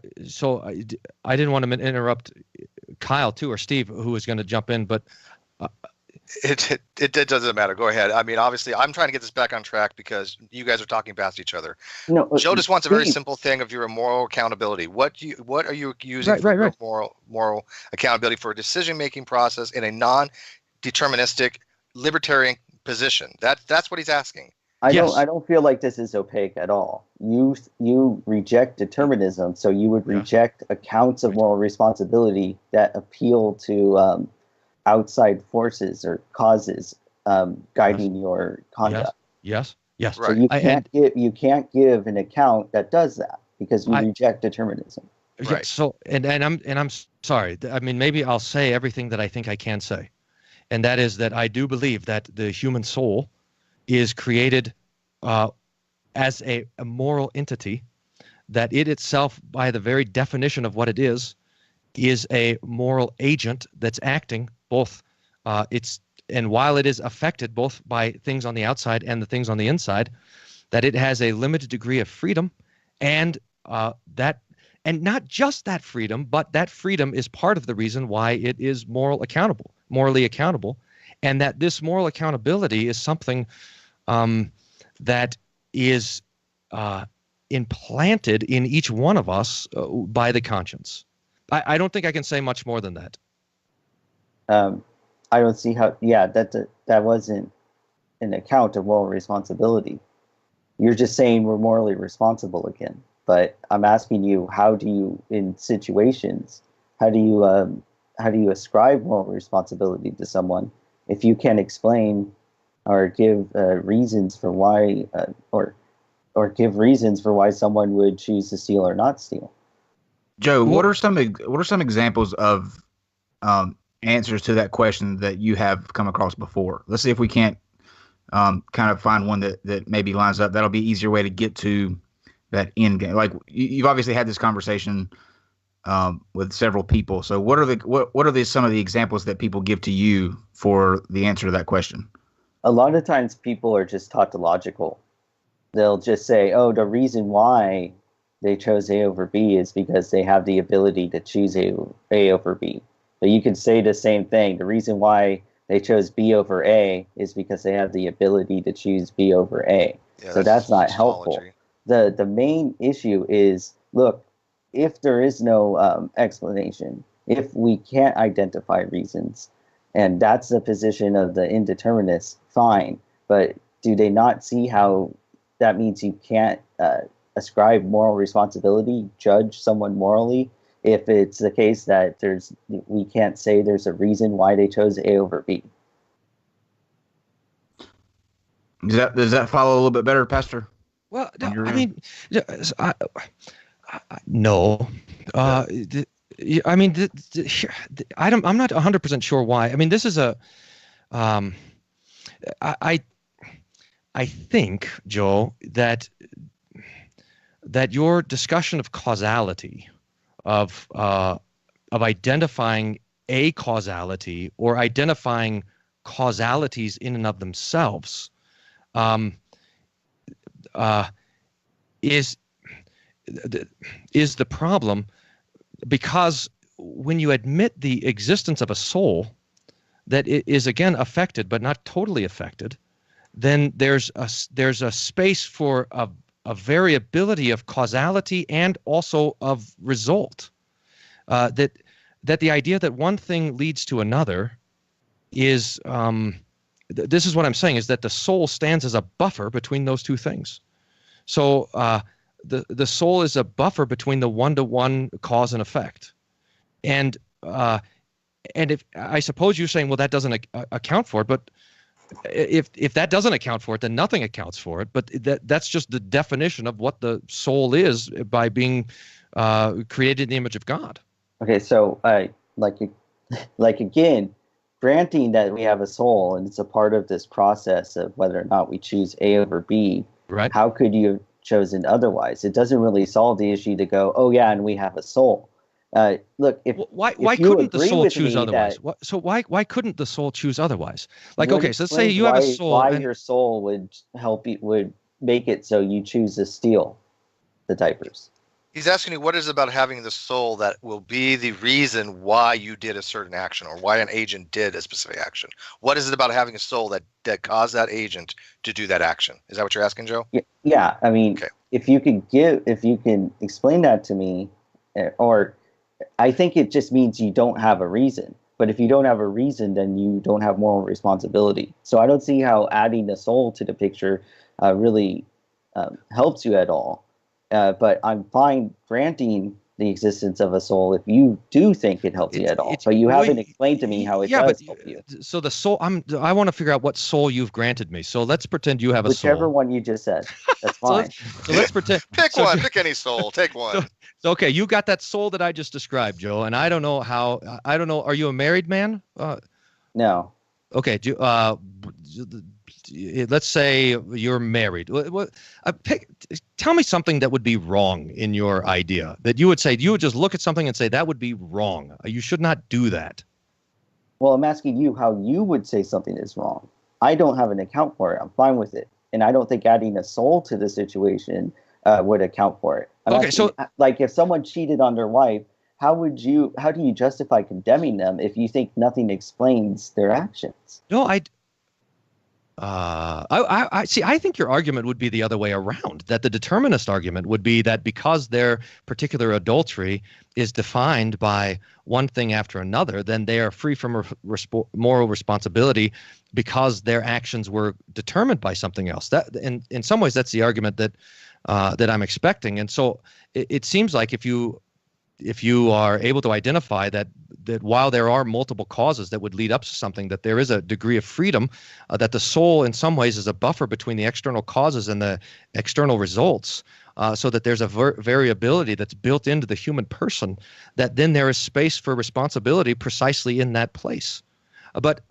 didn't want to interrupt Kyle too, or Steve, who was going to jump in, but it doesn't matter. Go ahead. I mean, obviously, I'm trying to get this back on track because you guys are talking past each other. No, Joe just wants a very simple thing of your moral accountability. What are you using for your moral accountability for a decision-making process in a non-deterministic libertarian position? That's what he's asking. I don't feel like this is opaque at all. You reject determinism, so you would reject accounts of moral responsibility that appeal to outside forces or causes guiding your conduct. Yes. Right. So you can't give an account that does that because you reject determinism. Right. So and I'm sorry. I mean, maybe I'll say everything that I think I can say. and that is that I do believe that the human soul is created as a moral entity, that it itself, by the very definition of what it is a moral agent that's acting both and while it is affected both by things on the outside and the things on the inside, that it has a limited degree of freedom, and not just that freedom, but that freedom is part of the reason why it is morally accountable, and that this moral accountability is something that is implanted in each one of us by the conscience. I don't think I can say much more than that. I don't see how. Yeah, that wasn't an account of moral responsibility. You're just saying we're morally responsible again. But I'm asking you, how do you, in situations, how do you ascribe moral responsibility to someone if you can't explain or give reasons for why, or give reasons for why someone would choose to steal or not steal? Joe, what are some examples of answers to that question that you have come across before? Let's see if we can't kind of find one that maybe lines up. That'll be an easier way to get to that end game. Like, you've obviously had this conversation with several people. So what are some of the examples that people give to you for the answer to that question? A lot of times people are just tautological. They'll just say, oh, the reason why they chose A over B is because they have the ability to choose A over B. But you can say the same thing. The reason why they chose B over A is because they have the ability to choose B over A. Yeah, so that's not helpful. The main issue is, look, if there is no explanation, if we can't identify reasons, and that's the position of the indeterminists, fine. But do they not see how that means you can't ascribe moral responsibility, judge someone morally, if it's the case that we can't say there's a reason why they chose A over B? Does that follow a little bit better, Pastor? Well, I mean, no. I mean, I'm not 100% sure why. I mean, this is I think, Joe, that your discussion of causality, of identifying a causality or identifying causalities in and of themselves, is the problem, because when you admit the existence of a soul that it is again affected but not totally affected, then there's a space for a variability of causality and also of result. That the idea that one thing leads to another is this is what I'm saying, is that the soul stands as a buffer between those two things. So the soul is a buffer between the one-to-one cause and effect, and if I suppose you're saying, well, that doesn't account for it, but if that doesn't account for it, then nothing accounts for it. But that's just the definition of what the soul is by being created in the image of God. Okay, so like again, granting that we have a soul and it's a part of this process of whether or not we choose A over B, right? How could you have chosen otherwise? It doesn't really solve the issue to go, oh yeah, and we have a soul. Look, why couldn't the soul choose otherwise? Why couldn't the soul choose otherwise? Like, okay, so let's say you have a soul. Why your soul would would make it so you choose to steal the diapers? He's asking you, what is it about having the soul that will be the reason why you did a certain action or why an agent did a specific action? What is it about having a soul that caused that agent to do that action? Is that what you're asking, Joe? Yeah. I mean, okay. If you can explain that to me, or I think it just means you don't have a reason. But if you don't have a reason, then you don't have moral responsibility. So I don't see how adding the soul to the picture really helps you at all. But I'm fine granting the existence of a soul if you do think it helps you at all. But you haven't explained to me how it does help you. So the soul, I want to figure out what soul you've granted me. So let's pretend you have a soul. Whichever one you just said. That's fine. so let's pretend. Pick one. Pick any soul. Take one. So okay, you got that soul that I just described, Joe, and I don't know how. I don't know. Are you a married man? No. Okay. Let's say you're married. Tell me something that would be wrong in your idea that you would say. You would just look at something and say that would be wrong. You should not do that. Well, I'm asking you how you would say something is wrong. I don't have an account for it. I'm fine with it, and I don't think adding a soul to the situation would account for it. So like if someone cheated on their wife, how do you justify condemning them if you think nothing explains their actions? No, I see. I think your argument would be the other way around. That the determinist argument would be that because their particular adultery is defined by one thing after another, then they are free from moral responsibility because their actions were determined by something else. That, in some ways, that's the argument that I'm expecting. And so it seems like if you are able to identify that while there are multiple causes that would lead up to something, that there is a degree of freedom, that the soul in some ways is a buffer between the external causes and the external results, so that there's a variability that's built into the human person, that then there is space for responsibility precisely in that place. But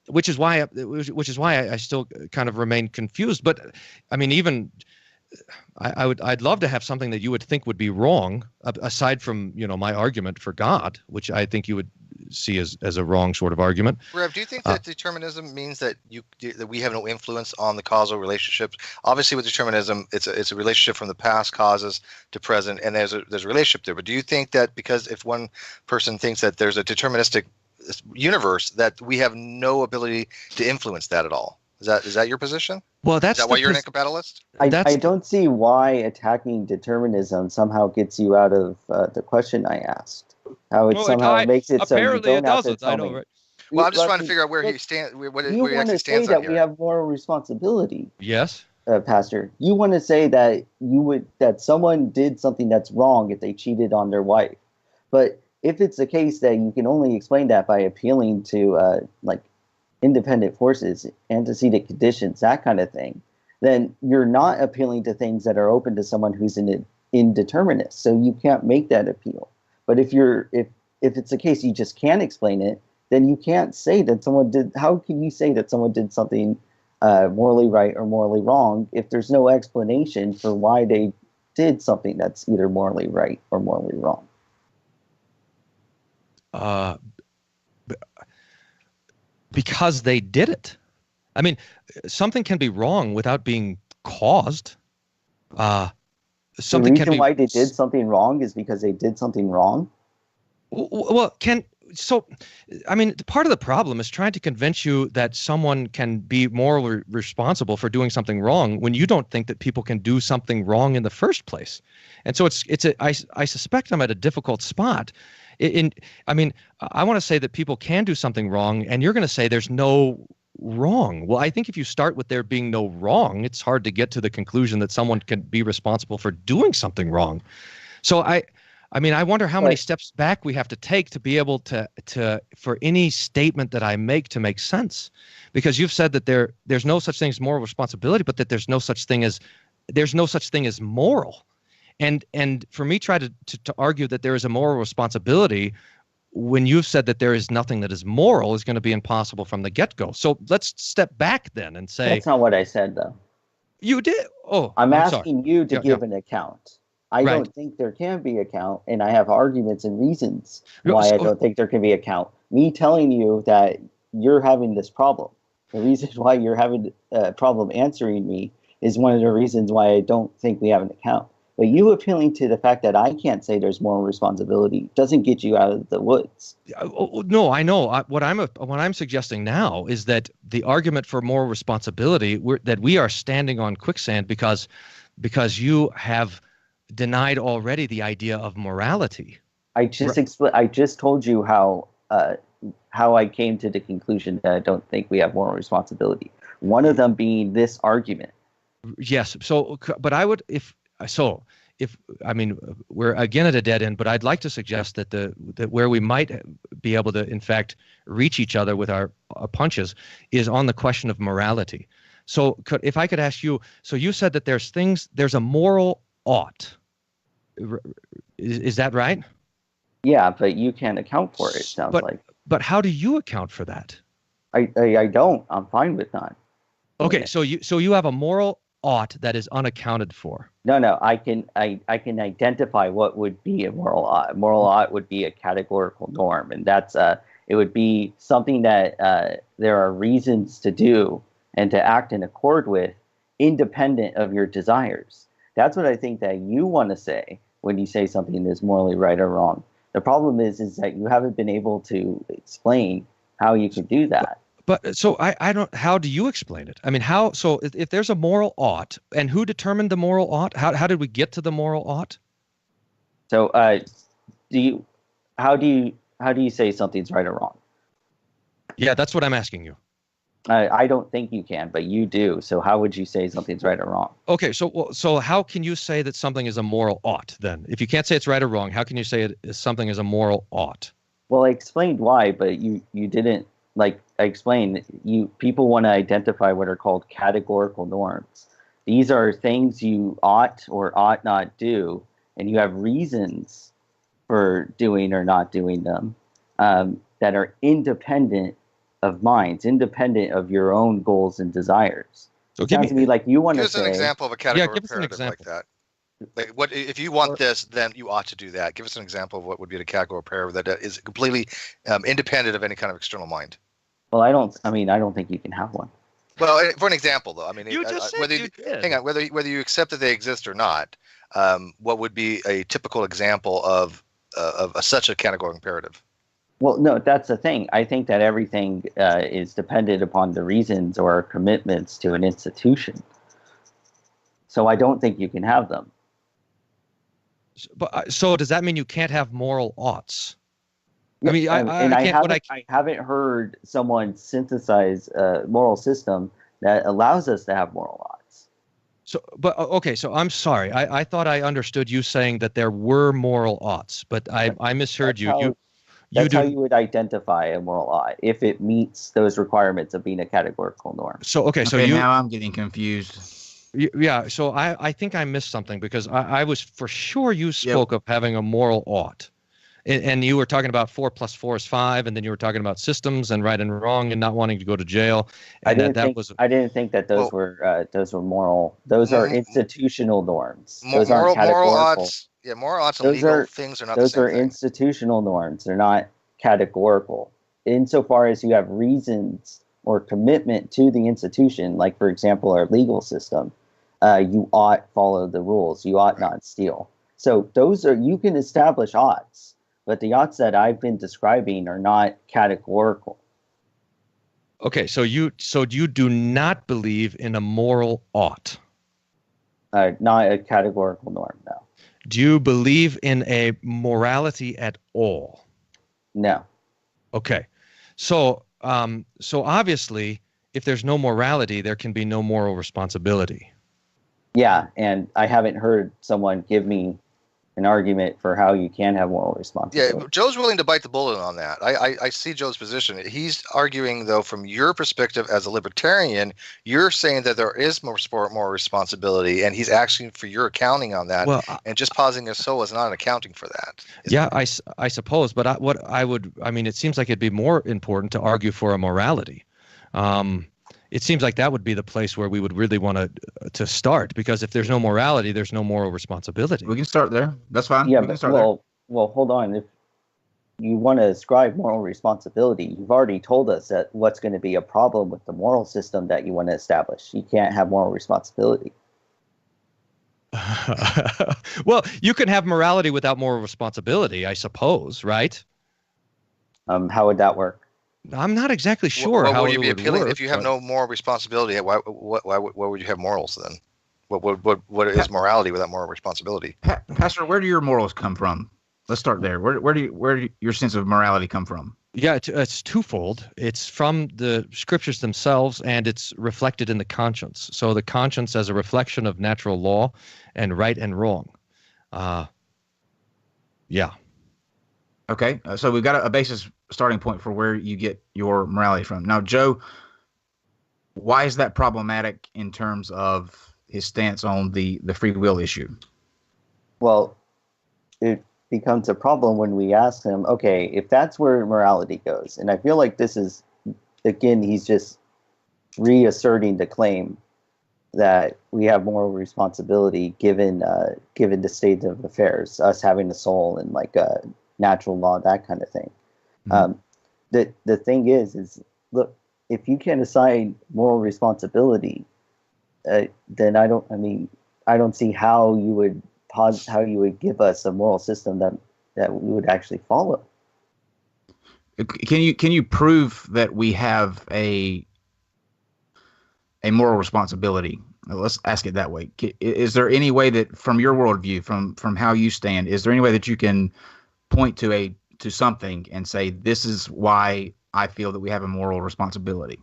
which is why I still kind of remain confused. But I mean, even I'd love to have something that you would think would be wrong, aside from my argument for God, which I think you would see as a wrong sort of argument. Rev, do you think that determinism means that we have no influence on the causal relationships? Obviously, with determinism, it's a relationship from the past causes to present, and there's a relationship there. But do you think that because if one person thinks that there's a deterministic universe, that we have no ability to influence that at all? Is that your position? Well, is that why you're an incompatibilist? I don't see why attacking determinism somehow gets you out of the question I asked. How it somehow makes it so you don't have to tell me. Right? Well, I'm just trying to figure out where he stands. You want to say that we have moral responsibility. Yes, Pastor. You want to say that that someone did something that's wrong if they cheated on their wife. But if it's the case that you can only explain that by appealing to like independent forces, antecedent conditions, that kind of thing, then you're not appealing to things that are open to someone who's an indeterminist. So you can't make that appeal. But if it's the case you just can't explain it, then you can't say that someone did. How can you say that someone did something morally right or morally wrong if there's no explanation for why they did something that's either morally right or morally wrong? Because they did it. I mean, something can be wrong without being caused. The reason why they did something wrong is because they did something wrong? Well, I mean, part of the problem is trying to convince you that someone can be morally responsible for doing something wrong when you don't think that people can do something wrong in the first place. And so I suspect I'm at a difficult spot. I mean, I want to say that people can do something wrong, and you're going to say there's no wrong. Well, I think if you start with there being no wrong, it's hard to get to the conclusion that someone can be responsible for doing something wrong. So I mean, I wonder how many steps back we have to take to be able to for any statement that I make to make sense, because you've said that there's no such thing as moral responsibility, but that there's no such thing as moral. And for me, try to argue that there is a moral responsibility when you've said that there is nothing that is moral is going to be impossible from the get-go. So let's step back then and say... That's not what I said, though. You did? Oh, I'm asking you to give an account. I Right. don't think there can be account, and I have arguments and reasons why I don't think there can be account. Me telling you that you're having this problem, the reason why you're having a problem answering me is one of the reasons why I don't think we have an account. But you appealing to the fact that I can't say there's moral responsibility doesn't get you out of the woods. No, I know. What I'm suggesting now is that the argument for moral responsibility, that we are standing on quicksand because you have denied already the idea of morality. I just told you how I came to the conclusion that I don't think we have moral responsibility. One of them being this argument. Yes. So, but I would if I mean, we're again at a dead end, but I'd like to suggest that where we might be able to, in fact, reach each other with our punches is on the question of morality. So if I could ask you, so you said that there's a moral ought. Is that right? Yeah, but you can't account for it, sounds like. But how do you account for that? I don't. I'm fine with not. Okay, so you have a moral ought that is unaccounted for. No. I can identify what would be a moral ought. Moral ought would be a categorical norm, and that's it would be something that there are reasons to do and to act in accord with, independent of your desires. That's what I think that you want to say when you say something is morally right or wrong. The problem is that you haven't been able to explain how you could do that. But so I don't. How do you explain it? I mean, how? So if there's a moral ought, and who determined the moral ought? How did we get to the moral ought? So how do you say something's right or wrong? Yeah, that's what I'm asking you. I don't think you can, but you do. So how would you say something's right or wrong? Okay, so how can you say that something is a moral ought then? If you can't say it's right or wrong, how can you say something is a moral ought? Well, I explained why, but you didn't. Like I explained, people want to identify what are called categorical norms. These are things you ought or ought not do, and you have reasons for doing or not doing them that are independent of minds, independent of your own goals and desires. So it sounds to me like you want to say... Give us an example of a categorical imperative like that. Like what if you want this, then you ought to do that. Give us an example of what would be the categorical imperative that is completely independent of any kind of external mind. Well, I don't think you can have one. Well, for an example, though, I mean, you just said you did. Hang on, whether you accept that they exist or not, what would be a typical example of such a categorical imperative? Well, no, that's the thing. I think that everything is dependent upon the reasons or commitments to an institution. So I don't think you can have them. But so does that mean you can't have moral oughts? Yeah, I mean, I haven't heard someone synthesize a moral system that allows us to have moral oughts. So, but okay, so I'm sorry. I thought I understood you saying that there were moral oughts, but I misheard you. That's how you would identify a moral ought, if it meets those requirements of being a categorical norm. So now I'm getting confused. Yeah, so I think I missed something because I was for sure you spoke of having a moral ought. And you were talking about 4 + 4 is 5, and then you were talking about systems and right and wrong and not wanting to go to jail. And I didn't think that those were moral. Those are institutional norms. Those aren't categorical. Moral oughts. Yeah, moral oughts and legal things are not the same thing. Those are institutional norms. They're not categorical. Insofar as you have reasons or commitment to the institution, like, for example, our legal system, you ought follow the rules. You ought not steal. So you can establish oughts, but the oughts that I've been describing are not categorical. Okay, so you do not believe in a moral ought? Not a categorical norm, no. Do you believe in a morality at all? No. Okay. So obviously, if there's no morality, there can be no moral responsibility. Yeah, and I haven't heard someone give me an argument for how you can have moral responsibility. Yeah, Joe's willing to bite the bullet on that. I see Joe's position. He's arguing, though, from your perspective as a libertarian, you're saying that there is more responsibility, and he's asking for your accounting on that, and just pausing as so is not accounting for that. Yeah, I suppose, but it seems like it'd be more important to argue for a morality. It seems like that would be the place where we would really want to start, because if there's no morality, there's no moral responsibility. We can start there. That's fine. Yeah, well, hold on. If you want to ascribe moral responsibility, you've already told us that what's going to be a problem with the moral system that you want to establish. You can't have moral responsibility. Well, you can have morality without moral responsibility, I suppose, right? How would that work? I'm not exactly sure how would it you be would appealing work, if you have no moral responsibility? Why would you have morals then? What is morality without moral responsibility? Pastor, where do your morals come from? Let's start there. Where do your sense of morality come from? Yeah, it's twofold. It's from the scriptures themselves, and it's reflected in the conscience. So the conscience as a reflection of natural law and right and wrong. Yeah. Okay, so we've got a basis starting point for where you get your morality from. Now, Joe, why is that problematic in terms of his stance on the free will issue? Well, it becomes a problem when we ask him, okay, if that's where morality goes, and I feel like this is again, he's just reasserting the claim that we have moral responsibility given the state of affairs, us having a soul and like natural law, that kind of thing. The thing is look, if you can't assign moral responsibility, then I don't see how you would give us a moral system that we would actually follow. Can you prove that we have a moral responsibility? Let's ask it that way. Is there any way that, from your worldview, from how you stand, is there any way that you can point to something and say, this is why I feel that we have a moral responsibility?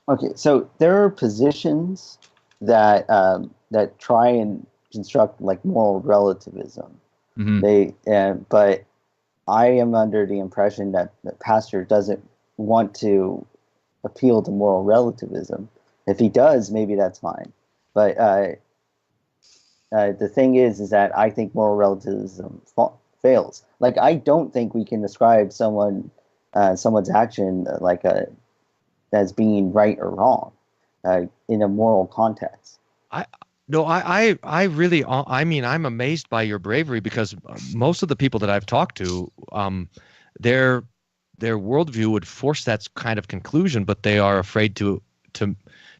Okay, so there are positions that try and construct like moral relativism. But I am under the impression that the pastor doesn't want to appeal to moral relativism. If he does, maybe that's fine. But the thing is that I think moral relativism fails. Like, I don't think we can describe someone's action as being right or wrong in a moral context. I'm amazed by your bravery, because most of the people that I've talked to, their worldview would force that kind of conclusion, but they are afraid to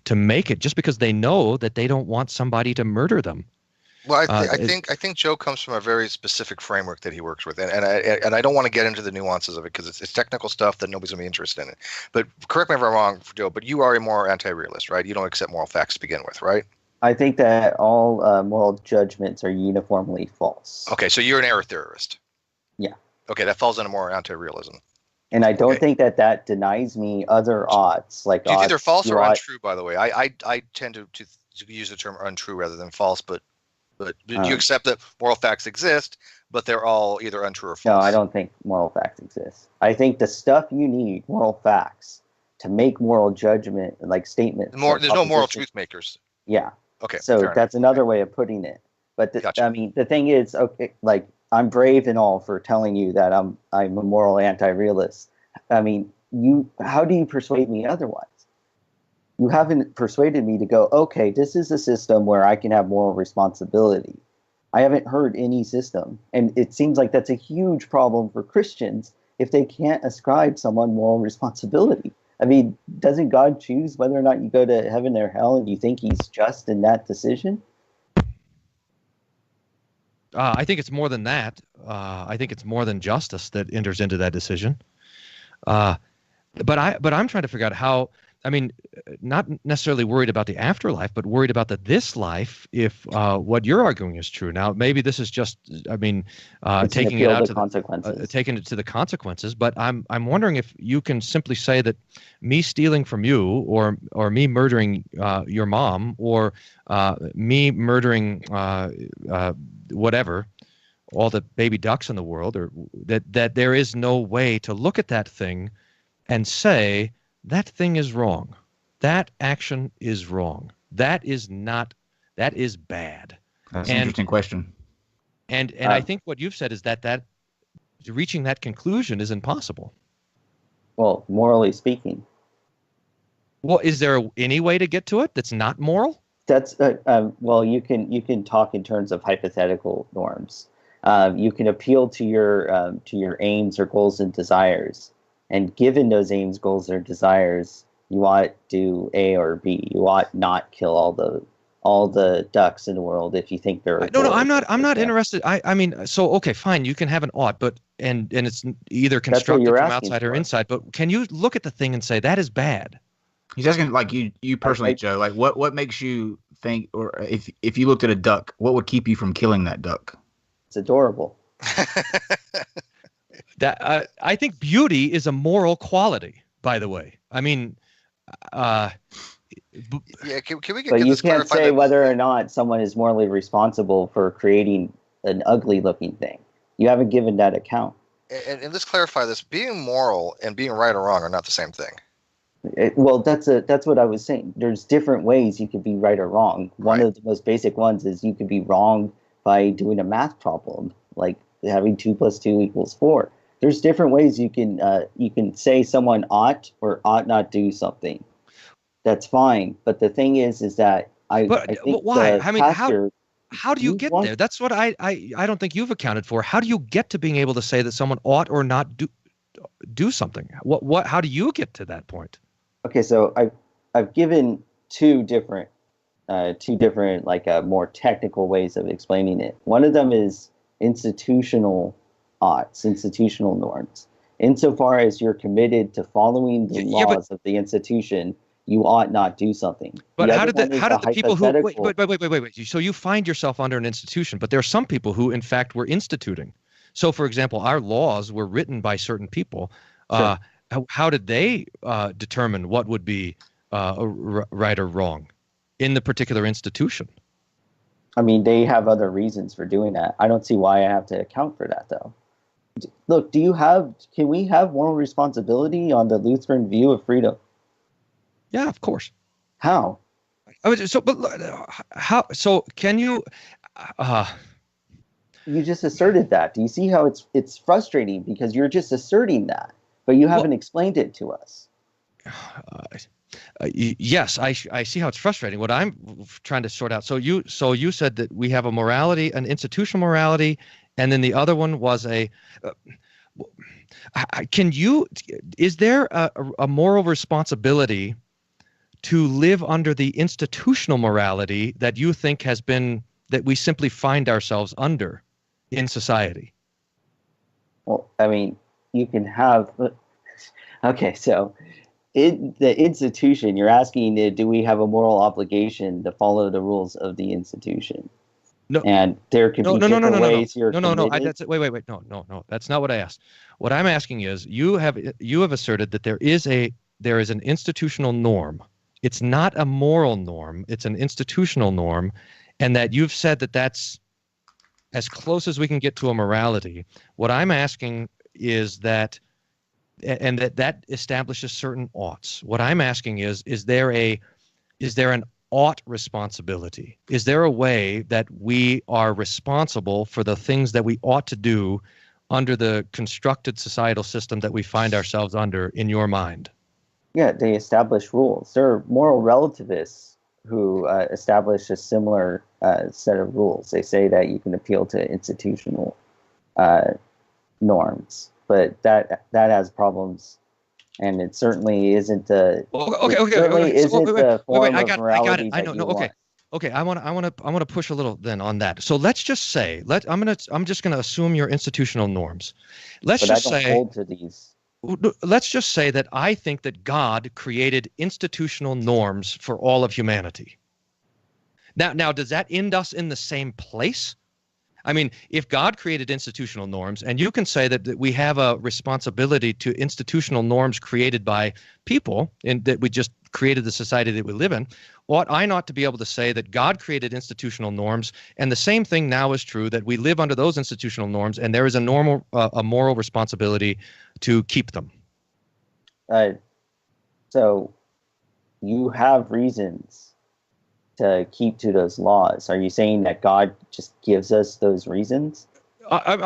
make it, just because they know that they don't want somebody to murder them. Well, I think Joe comes from a very specific framework that he works with, and I don't want to get into the nuances of it because it's technical stuff that nobody's gonna be interested in it. But correct me if I'm wrong, Joe, but you are a more anti-realist, right? You don't accept moral facts to begin with, right? I think that all moral judgments are uniformly false. Okay, so you're an error theorist. Yeah. Okay, that falls into more anti-realism. And I don't think that denies me other odds. Like, do you think they're false or untrue? By the way, I tend to use the term untrue rather than false. But do you accept that moral facts exist, but they're all either untrue or false? No, I don't think moral facts exist. I think the stuff you need, moral facts, to make moral judgment, like statements. There's no moral truth makers. Yeah. Okay. So that's another way of putting it. But gotcha. I mean, the thing is, okay, like, I'm brave and all for telling you that I'm a moral anti-realist. I mean, how do you persuade me otherwise? You haven't persuaded me to go, okay, this is a system where I can have moral responsibility. I haven't heard any system. And it seems like that's a huge problem for Christians if they can't ascribe someone moral responsibility. I mean, doesn't God choose whether or not you go to heaven or hell, and you think he's just in that decision? I think it's more than that. I think it's more than justice that enters into that decision. But I'm trying to figure out how. I mean, not necessarily worried about the afterlife, but worried about this life. If what you're arguing is true, now maybe this is just, taking it out to consequences. Taking it to the consequences. But I'm wondering if you can simply say that me stealing from you, or me murdering your mom, or me murdering whatever, all the baby ducks in the world, or that there is no way to look at that thing and say, that thing is wrong. That action is wrong. That is bad. That's an interesting question. And I think what you've said is that reaching that conclusion is impossible. Well, morally speaking. Well, is there any way to get to it that's not moral? That's well, you can talk in terms of hypothetical norms. You can appeal to your aims or goals and desires. And given those aims, goals, or desires, you ought to do A or B. You ought not kill all the ducks in the world if you think they're. No, I'm not interested. I mean, so okay, fine. You can have an ought, but and it's either constructed from outside or inside. But can you look at the thing and say that is bad? He's asking, like, you personally, Joe. Like, what makes you think, or if you looked at a duck, what would keep you from killing that duck? It's adorable. That I think beauty is a moral quality, by the way. I mean, yeah. Can we get? But you can't say whether or not someone is morally responsible for creating an ugly-looking thing. You haven't given that account. And let's clarify this: being moral and being right or wrong are not the same thing. Well, that's what I was saying. There's different ways you could be right or wrong. One of the most basic ones is you could be wrong by doing a math problem, like having 2 + 2 = 4. There's different ways you can say someone ought or ought not do something. That's fine, but the thing is that I think why? I mean, pastor, how do you get there? That's what I don't think you've accounted for. How do you get to being able to say that someone ought or not do something? What? How do you get to that point? Okay, so I've given two different like more technical ways of explaining it. One of them is institutional oughts, institutional norms. Insofar as you're committed to following the laws of the institution, you ought not do something. But how did the people who wait? So you find yourself under an institution, but there are some people who, in fact, were instituting. So, for example, our laws were written by certain people. Sure. How did they determine what would be right or wrong in the particular institution? I mean, they have other reasons for doing that. I don't see why I have to account for that, though. Look, can we have moral responsibility on the Lutheran view of freedom? Yeah, of course. How? So can you? You just asserted that. Do you see how it's frustrating because you're just asserting that, but you haven't explained it to us. Yes, I see how it's frustrating. What I'm trying to sort out. So you said that we have a morality, an institutional morality, and then the other one was a. Is there a moral responsibility to live under the institutional morality that you think that we simply find ourselves under in society? Well, I mean, you can have. Okay, so in the institution, you're asking, do we have a moral obligation to follow the rules of the institution? No, and there could be different ways you're committed. Wait. No. That's not what I asked. What I'm asking is, you have asserted that there is an institutional norm. It's not a moral norm. It's an institutional norm, and that you've said that that's as close as we can get to a morality. What I'm asking is that establishes certain oughts. What I'm asking is there an ought responsibility? Is there a way that we are responsible for the things that we ought to do under the constructed societal system that we find ourselves under, in your mind? Yeah, they establish rules. There are moral relativists who establish a similar set of rules. They say that you can appeal to institutional norms, but that has problems, and it certainly isn't the form of morality. I know. Okay. Okay, I want to push a little then on that. So let's just say I'm just going to assume your institutional norms. Let's just say that I think that God created institutional norms for all of humanity. Now, does that end us in the same place? I mean, if God created institutional norms, and you can say that we have a responsibility to institutional norms created by people, and that we just created the society that we live in, ought I not to be able to say that God created institutional norms, and the same thing now is true, that we live under those institutional norms, and there is a moral responsibility to keep them? So you have reasons to keep to those laws. Are you saying that God just gives us those reasons? I'm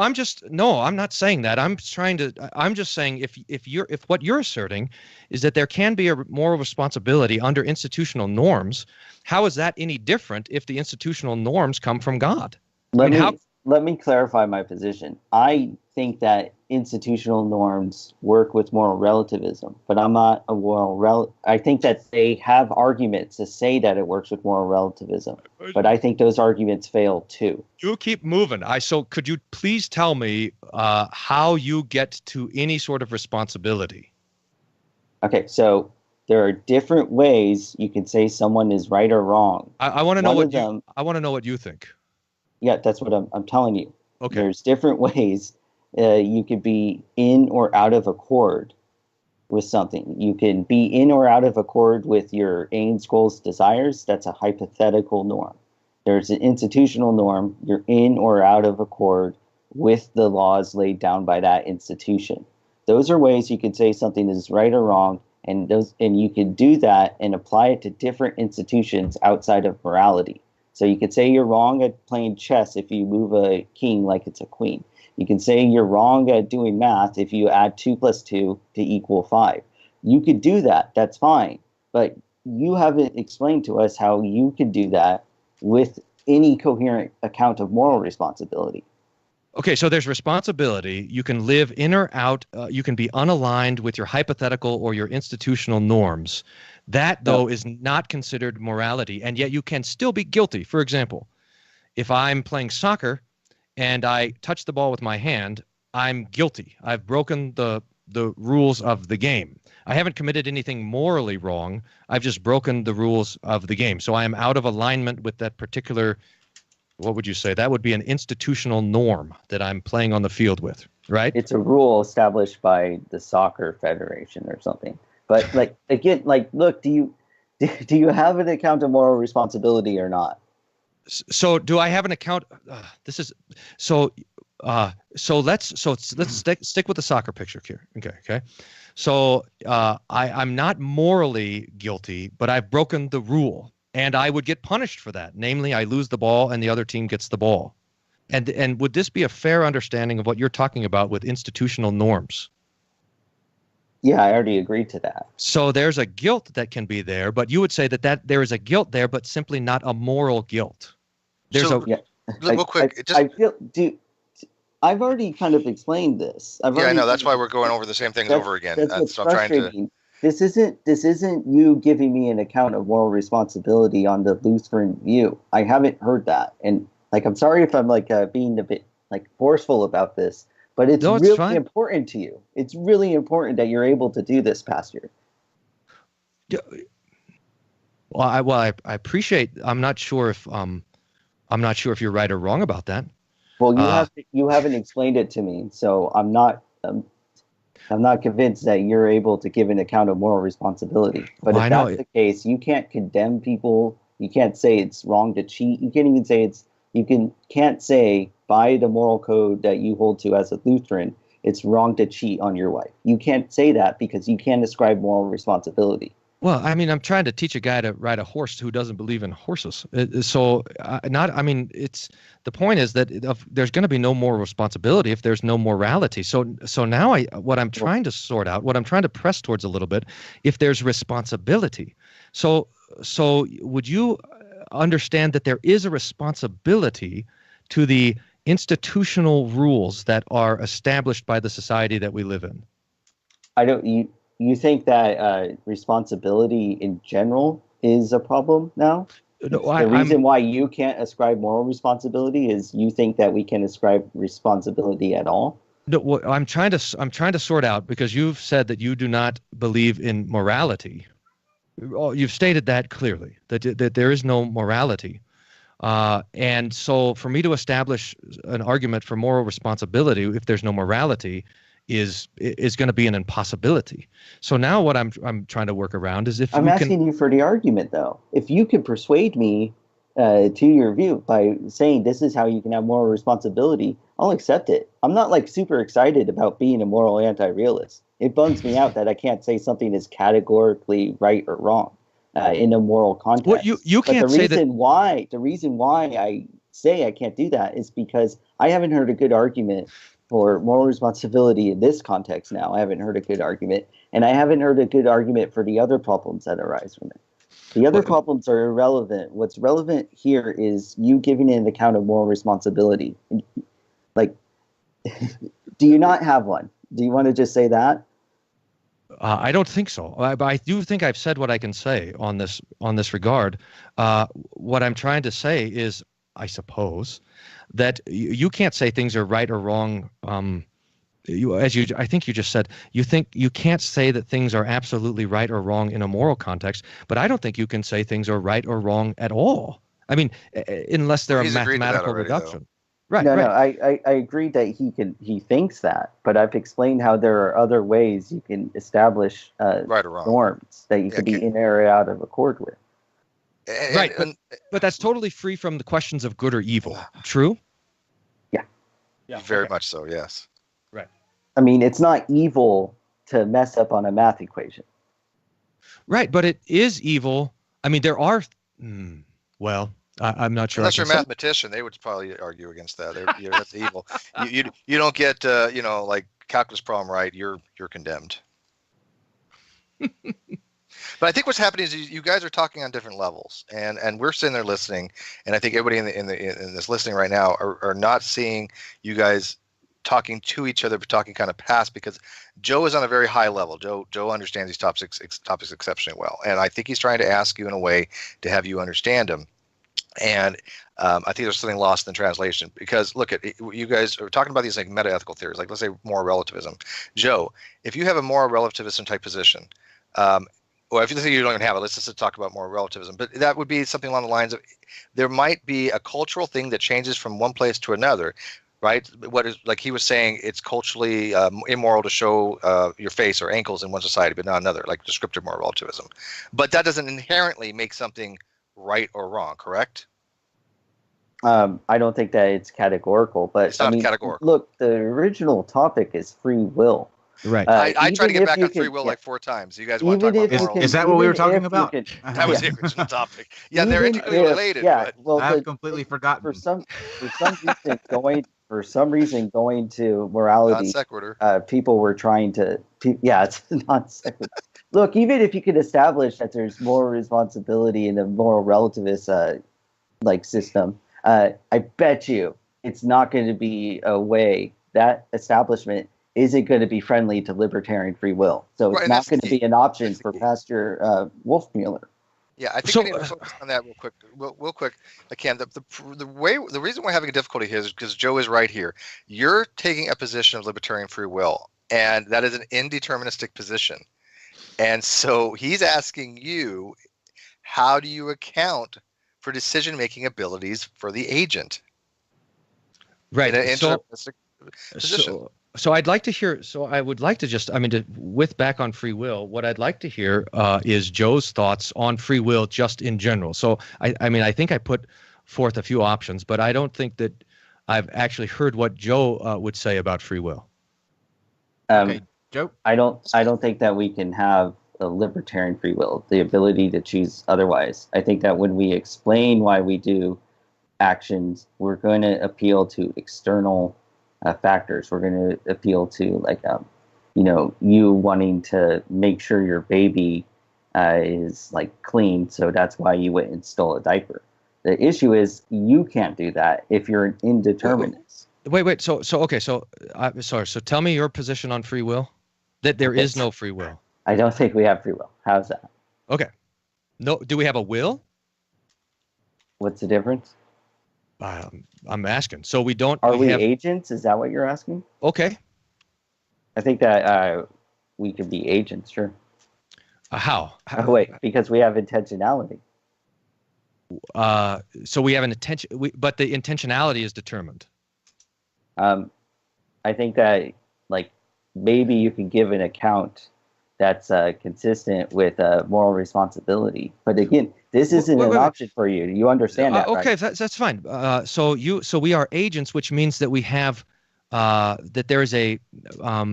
not saying that. I'm just saying if what you're asserting is that there can be a moral responsibility under institutional norms, how is that any different if the institutional norms come from God? Let me clarify my position. I think that institutional norms work with moral relativism, but I'm not a I think that they have arguments to say that it works with moral relativism, but I think those arguments fail too. You keep moving. So could you please tell me how you get to any sort of responsibility? Okay, so there are different ways you can say someone is right or wrong. I want to know I want to know what you think. Yeah, that's what I'm telling you. Okay. There's different ways you could be in or out of accord with something. You can be in or out of accord with your aims, goals, desires. That's a hypothetical norm. There's an institutional norm. You're in or out of accord with the laws laid down by that institution. Those are ways you can say something is right or wrong, and you can do that and apply it to different institutions outside of morality. So you could say you're wrong at playing chess if you move a king like it's a queen. You can say you're wrong at doing math if you add 2 + 2 to equal 5. You could do that. That's fine. But you haven't explained to us how you could do that with any coherent account of moral responsibility. Okay, so there's responsibility. You can live in or out. You can be unaligned with your hypothetical or your institutional norms. That, though, is not considered morality, and yet you can still be guilty. For example, if I'm playing soccer and I touch the ball with my hand, I'm guilty. I've broken the rules of the game. I haven't committed anything morally wrong. I've just broken the rules of the game. So I am out of alignment with that particular, what would you say? That would be an institutional norm that I'm playing on the field with, right? It's a rule established by the soccer federation or something. But like again, like look, do you have an account of moral responsibility or not? So do I have an account? Let's stick with the soccer picture here. Okay. So I'm not morally guilty, but I've broken the rule, and I would get punished for that. Namely, I lose the ball, and the other team gets the ball. And would this be a fair understanding of what you're talking about with institutional norms? Yeah, I already agreed to that. So there's a guilt that can be there, but you would say that there is a guilt there, but simply not a moral guilt. Real quick, I've already kind of explained this. I know. That's why we're going over the same things over again. That's what's so I'm trying frustrating. This isn't you giving me an account of moral responsibility on the Lutheran view. I haven't heard that, and like I'm sorry if I'm like being a bit like forceful about this, but it's really important to you. It's really important that you're able to do this, Pastor. Yeah. Well, I appreciate. I'm not sure if you're right or wrong about that. Well, you haven't explained it to me, so I'm not convinced that you're able to give an account of moral responsibility. But if that's the case, you can't condemn people. You can't say it's wrong to cheat. You can't even say can't say by the moral code that you hold to as a Lutheran, it's wrong to cheat on your wife. You can't say that because you can't ascribe moral responsibility. Well, I mean, I'm trying to teach a guy to ride a horse who doesn't believe in horses. It's the point is that there's going to be no moral responsibility if there's no morality. So now what I'm trying to sort out, what I'm trying to press towards a little bit, if there's responsibility. So would you understand that there is a responsibility to the institutional rules that are established by the society that we live in? You think that responsibility in general is a problem now? No, the reason why you can't ascribe moral responsibility is you think that we can ascribe responsibility at all? No, what I'm trying to sort out, because you've said that you do not believe in morality. You've stated that clearly, that there is no morality. And so for me to establish an argument for moral responsibility, if there's no morality, is going to be an impossibility. So now what I'm trying to work around is if I'm asking you for the argument, though. If you could persuade me to your view by saying this is how you can have moral responsibility, I'll accept it. I'm not like super excited about being a moral anti-realist. It bums me out that I can't say something is categorically right or wrong in a moral context. Well, you can't say that. The reason why I say I can't do that is because I haven't heard a good argument for moral responsibility in this context now. I haven't heard a good argument, and I haven't heard a good argument for the other problems that arise from it. The other problems are irrelevant. What's relevant here is you giving an account of moral responsibility. Like, do you not have one? Do you want to just say that? I don't think so. I do think I've said what I can say on this regard. What I'm trying to say is, I suppose, that you can't say things are right or wrong. I think you just said, you think you can't say that things are absolutely right or wrong in a moral context, but I don't think you can say things are right or wrong at all. I mean, unless they're a mathematical reduction. Though. Right. No, I agree that he thinks that, but I've explained how there are other ways you can establish right or wrong norms that you can be in or out of accord with. Right, but that's totally free from the questions of good or evil. True? Yeah, very much so, yes. Right. I mean, it's not evil to mess up on a math equation. Right, but it is evil. I mean, there are, well, I'm not sure. Unless you're a mathematician, they would probably argue against that. That's evil. You don't get like calculus problem right, you're condemned. But I think what's happening is you guys are talking on different levels, and we're sitting there listening, and I think everybody in this listening right now are not seeing you guys talking to each other, but talking kind of past, because Joe is on a very high level. Joe understands these topics exceptionally well, and I think he's trying to ask you in a way to have you understand them. And I think there's something lost in translation, because look at you guys are talking about these like meta-ethical theories, like let's say moral relativism. Joe, if you have a moral relativism type position, or if you think you don't even have it, let's just talk about moral relativism. But that would be something along the lines of there might be a cultural thing that changes from one place to another, right? What is, like he was saying, it's culturally immoral to show your face or ankles in one society, but not another, like descriptive moral relativism. But that doesn't inherently make something right or wrong, correct? I don't think that it's categorical, but it's not categorical. Look, the original topic is free will. Right. I tried to get back on free will like 4 times. You guys want to talk about moral? Is that what we were talking about? That was the original topic. Yeah, they're intricately related. Yeah, well, I've completely forgotten. For some reason, going to morality, non sequitur. People were trying to. It's non sequitur. Look, even if you could establish that there's moral responsibility in the moral relativist system, I bet you it's not going to be a way that establishment isn't going to be friendly to libertarian free will. So it's not going to be an option for Pastor Wolfmueller. Yeah, I think we need to focus on that real quick. Again, the reason we're having a difficulty here is because Joe is right here. You're taking a position of libertarian free will, and that is an indeterministic position. And so he's asking you, how do you account for decision-making abilities for the agent? Right. In an indeterministic position. So I'd like to hear. So I would like to just, with back on free will, what I'd like to hear is Joe's thoughts on free will just in general. So I think I put forth a few options, but I don't think that I've actually heard what Joe would say about free will. Okay, Joe. I don't think that we can have a libertarian free will, the ability to choose otherwise. I think that when we explain why we do actions, we're going to appeal to external factors. We're going to appeal to you wanting to make sure your baby is clean, so that's why you went and stole a diaper. The issue is you can't do that if you're an indeterminist. Wait. So okay. So sorry. So tell me your position on free will. That there is no free will. I don't think we have free will. How's that? Okay. No. Do we have a will? What's the difference? I'm asking. So we don't. Are we agents? Is that what you're asking? Okay. I think that we could be agents, sure. How? Oh, wait, because we have intentionality. So we have an intention, but the intentionality is determined. I think that maybe you can give an account that's consistent with moral responsibility. But again, this isn't an option for you. You understand that, okay, right? that's fine. So we are agents, which means that we have that there is a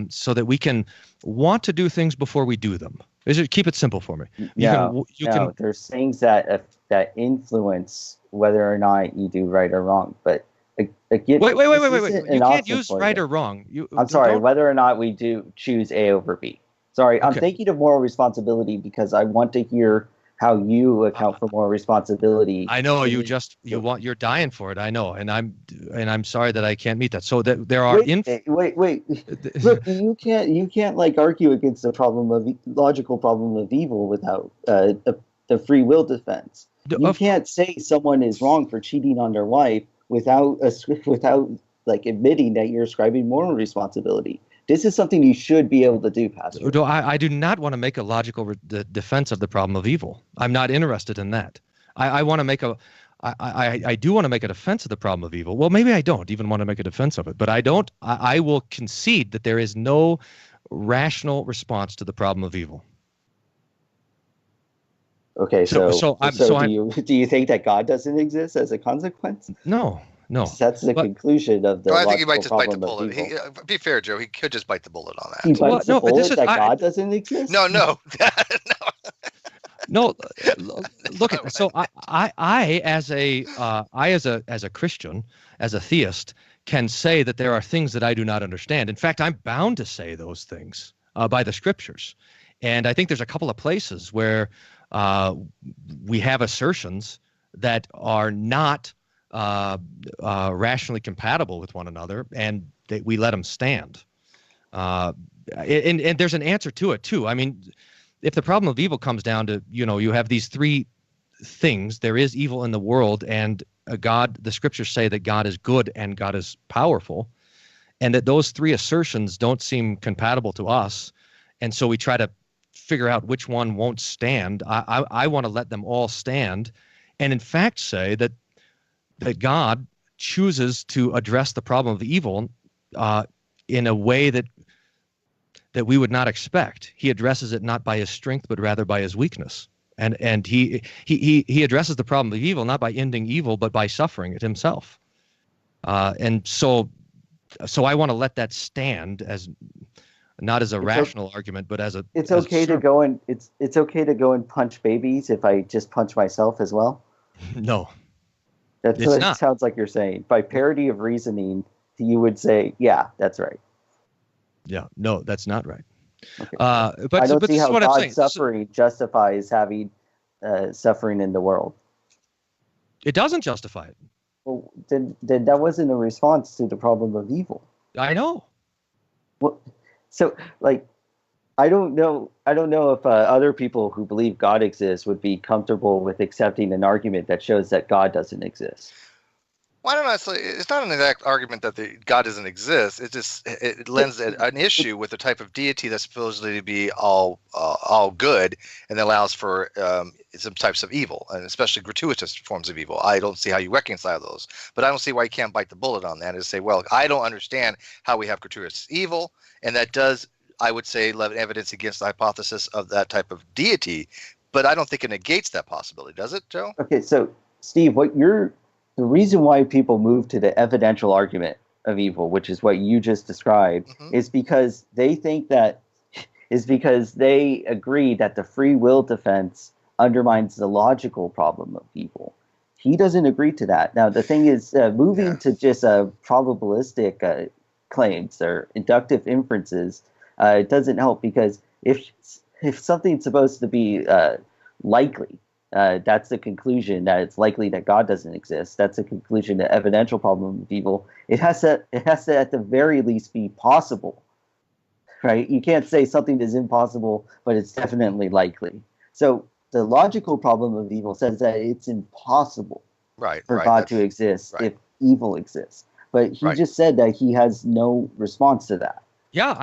so that we can want to do things before we do them. Keep it simple for me. There's things that influence whether or not you do right or wrong. But again, wait. You can't use right or wrong. I'm sorry. Whether or not we do choose A over B. Sorry, okay. I'm thinking of moral responsibility because I want to hear how you account for moral responsibility. I know you're dying for it. I know, and I'm sorry that I can't meet that. So that there are wait. Look, you can't argue against the logical problem of evil without the free will defense. You can't say someone is wrong for cheating on their wife without admitting that you're ascribing moral responsibility. This is something you should be able to do, Pastor. No, I do not want to make a logical defense of the problem of evil. I'm not interested in that. I want to make I do want to make a defense of the problem of evil. Well, maybe I don't even want to make a defense of it, but I will concede that there is no rational response to the problem of evil. Okay, do you think that God doesn't exist as a consequence? No. That's the conclusion of the. I think he might just bite the bullet. Be fair, Joe. He could just bite the bullet on that. He bites the bullet that God doesn't exist. No. No, look at so I as a Christian, as a theist, can say that there are things that I do not understand. In fact, I'm bound to say those things by the scriptures, and I think there's a couple of places where we have assertions that are not rationally compatible with one another, and that we let them stand. And there's an answer to it too. I mean, if the problem of evil comes down to, you have these three things: there is evil in the world, and God, the scriptures say that God is good and God is powerful, and that those three assertions don't seem compatible to us. And so we try to figure out which one won't stand. I want to let them all stand, and in fact say that God chooses to address the problem of evil in a way that we would not expect. He addresses it not by his strength, but rather by his weakness. And he addresses the problem of evil not by ending evil, but by suffering it himself. And so I want to let that stand as not as a rational argument, but as a. It's okay to go and punch babies if I just punch myself as well. No, that's what it sounds like you're saying. By parity of reasoning, you would say, "Yeah, that's right." Yeah, no, that's not right. Okay. But I don't see how God's saying. suffering justifies having suffering in the world. It doesn't justify it. Well, then that wasn't a response to the problem of evil. I know. Well, so I don't know if other people who believe God exists would be comfortable with accepting an argument that shows that God doesn't exist. Why don't I say it's not an exact argument that God doesn't exist. It lends an issue with the type of deity that's supposedly to be all good and allows for some types of evil, and especially gratuitous forms of evil. I don't see how you reconcile those, but I don't see why you can't bite the bullet on that and say, well, I don't understand how we have gratuitous evil, and that does, I would say, lend evidence against the hypothesis of that type of deity, but I don't think it negates that possibility, does it, Joe? Okay, so Steve, the reason why people move to the evidential argument of evil, which is what you just described, is because they agree that the free will defense undermines the logical problem of evil. He doesn't agree to that. Now, the thing is, moving to just probabilistic claims or inductive inferences, it doesn't help, because if something's supposed to be likely, that's the conclusion that it's likely that God doesn't exist. That's the conclusion, the evidential problem of evil. It has to at the very least be possible, right? You can't say something is impossible, but it's definitely likely. So the logical problem of evil says that it's impossible for God to exist if evil exists. But he just said that he has no response to that. Yeah,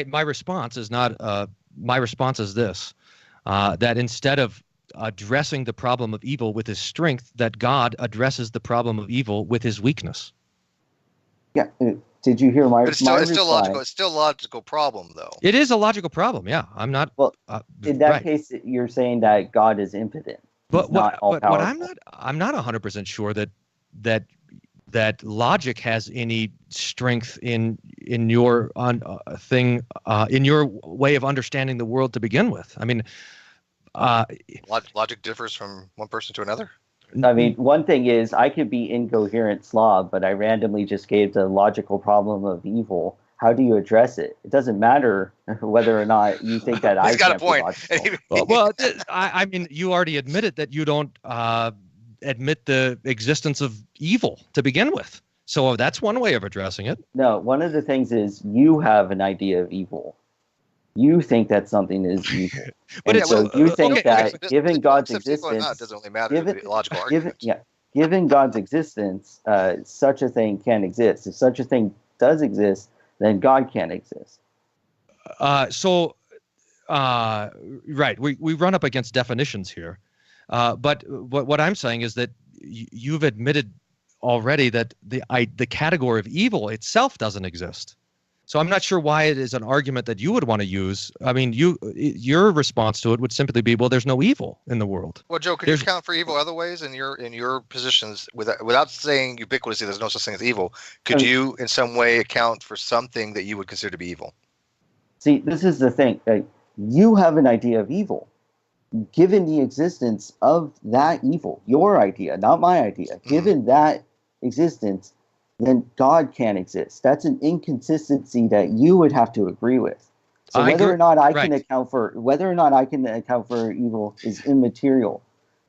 my response is not. My response is this: that instead of addressing the problem of evil with his strength, that God addresses the problem of evil with his weakness. Yeah. Did you hear my? But it's still logical. It's still a logical problem, though. It is a logical problem. Yeah, I'm not. Well, in that case, you're saying that God is impotent. But what I'm not 100% sure that logic has any strength in your in your way of understanding the world to begin with. I mean. Logic differs from one person to another. I mean, one thing is I could be incoherent slob, but I randomly just gave the logical problem of evil. How do you address it? It doesn't matter whether or not you think that I got a point. Well, I mean, you already admitted that you don't admit the existence of evil to begin with. So that's one way of addressing it. No, one of the things is you have an idea of evil. You think that something is evil. You think that given God's existence, it doesn't really matter the logical argument. Given God's existence, such a thing can exist. If such a thing does exist, then God can't exist. Right. We run up against definitions here. But what I'm saying is that you've admitted already that the category of evil itself doesn't exist. So I'm not sure why it is an argument that you would want to use. I mean, your response to it would simply be, well, there's no evil in the world. Well, Joe, could you account for evil other ways in your positions without saying ubiquitously there's no such thing as evil? Could you in some way account for something that you would consider to be evil? See, this is the thing. You have an idea of evil. given the existence of that evil, your idea, not my idea, given that existence, then God can't exist. That's an inconsistency that you would have to agree with. So whether or not I can account for evil is immaterial.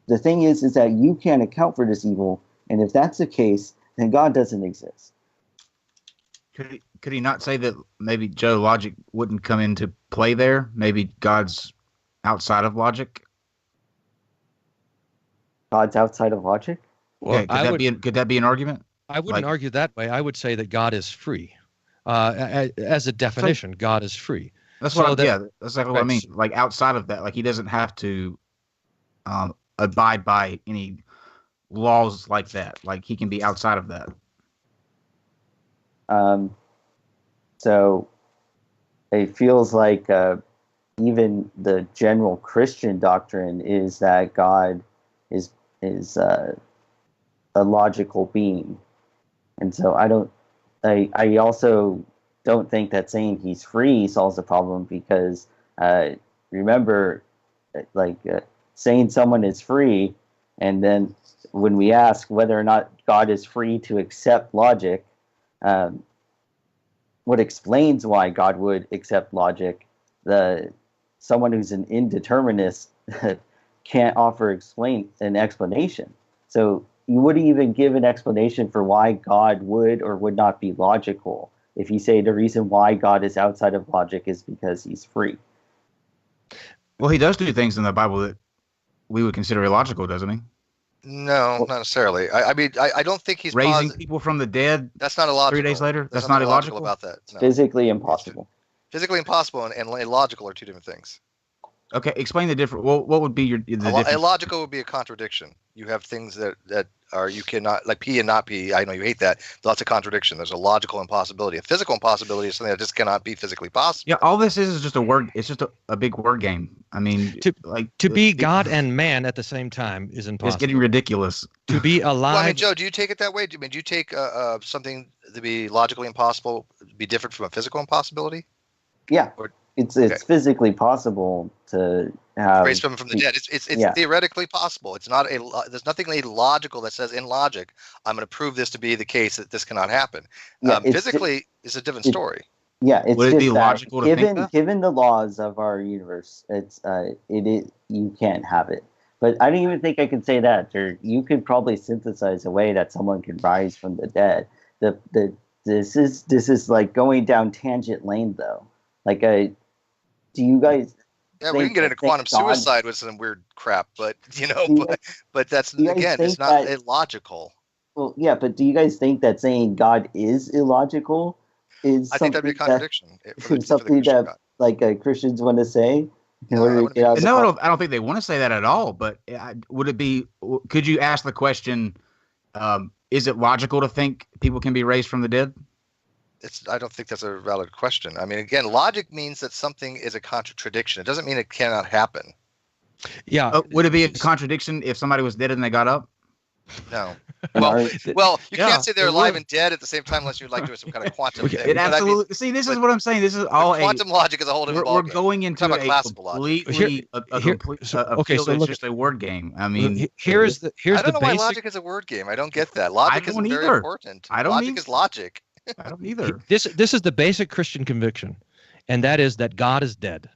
The thing is that you can't account for this evil, and if that's the case, then God doesn't exist. Could he not say that maybe, Joe, logic wouldn't come into play there? Maybe God's outside of logic? God's outside of logic? Well, yeah, could that be an argument? I wouldn't argue that way. I would say that God is free. As a definition, God is free. That's what that's exactly what I mean. Like outside of that, like he doesn't have to abide by any laws like that. Like he can be outside of that. So it feels like even the general Christian doctrine is that God is a logical being, and so I also don't think that saying he's free solves the problem, because remember, saying someone is free, and then when we ask whether or not God is free to accept logic, what explains why God would accept logic, someone who's an indeterminist can't offer an explanation. So you wouldn't even give an explanation for why God would or would not be logical if you say the reason why God is outside of logic is because he's free. Well, he does do things in the Bible that we would consider illogical, doesn't he? No, not necessarily. I mean, I don't think he's raising people from the dead. That's not illogical. 3 days later. That's not illogical about that. No. Physically impossible. Physically impossible and illogical are two different things. Okay, explain the difference. What would be the difference? Illogical would be a contradiction. You have things that are you cannot, like P and not P. I know you hate that. That's a contradiction. There's a logical impossibility. A physical impossibility is something that just cannot be physically possible. Yeah, all this is just a word. It's just a big word game. I mean, to be God and man at the same time is impossible. It's getting ridiculous. To be alive. Well, I mean, Joe, do you take it that way? Do you take something to be logically impossible be different from a physical impossibility? Yeah. It's physically possible to have raise someone from the dead. It's theoretically possible. It's not there's nothing illogical that says in logic I'm going to prove this to be the case that this cannot happen. Yeah, physically is a different story. Yeah, it's would it be logical to think that? Given the laws of our universe, you can't have it. But I don't even think I can say that. You could probably synthesize a way that someone can rise from the dead. This is like going down tangent lane though. Like do you guys? Yeah, we can get into quantum suicide with some weird crap, but but that's again, it's not illogical. Well, yeah, but do you guys think that saying God is illogical is? I think that'd be a contradiction. Something that Christians want to say. No, I don't think they want to say that at all. But would it be? Could you ask the question? Is it logical to think people can be raised from the dead? I don't think that's a valid question. I mean, again, logic means that something is a contradiction. It doesn't mean it cannot happen. Yeah. Would it be a contradiction if somebody was dead and they got up? No. Well, you can't say they're alive and dead at the same time unless you're like doing some kind of quantum thing. It absolutely. See, this is what I'm saying. This is all quantum logic is a whole different ballgame. We're going into a completely so just a word game. I mean, here's the I don't know why logic is a word game. I don't get that. Logic is very important. Logic is logic. I don't either. This is the basic Christian conviction, and that is that God is dead,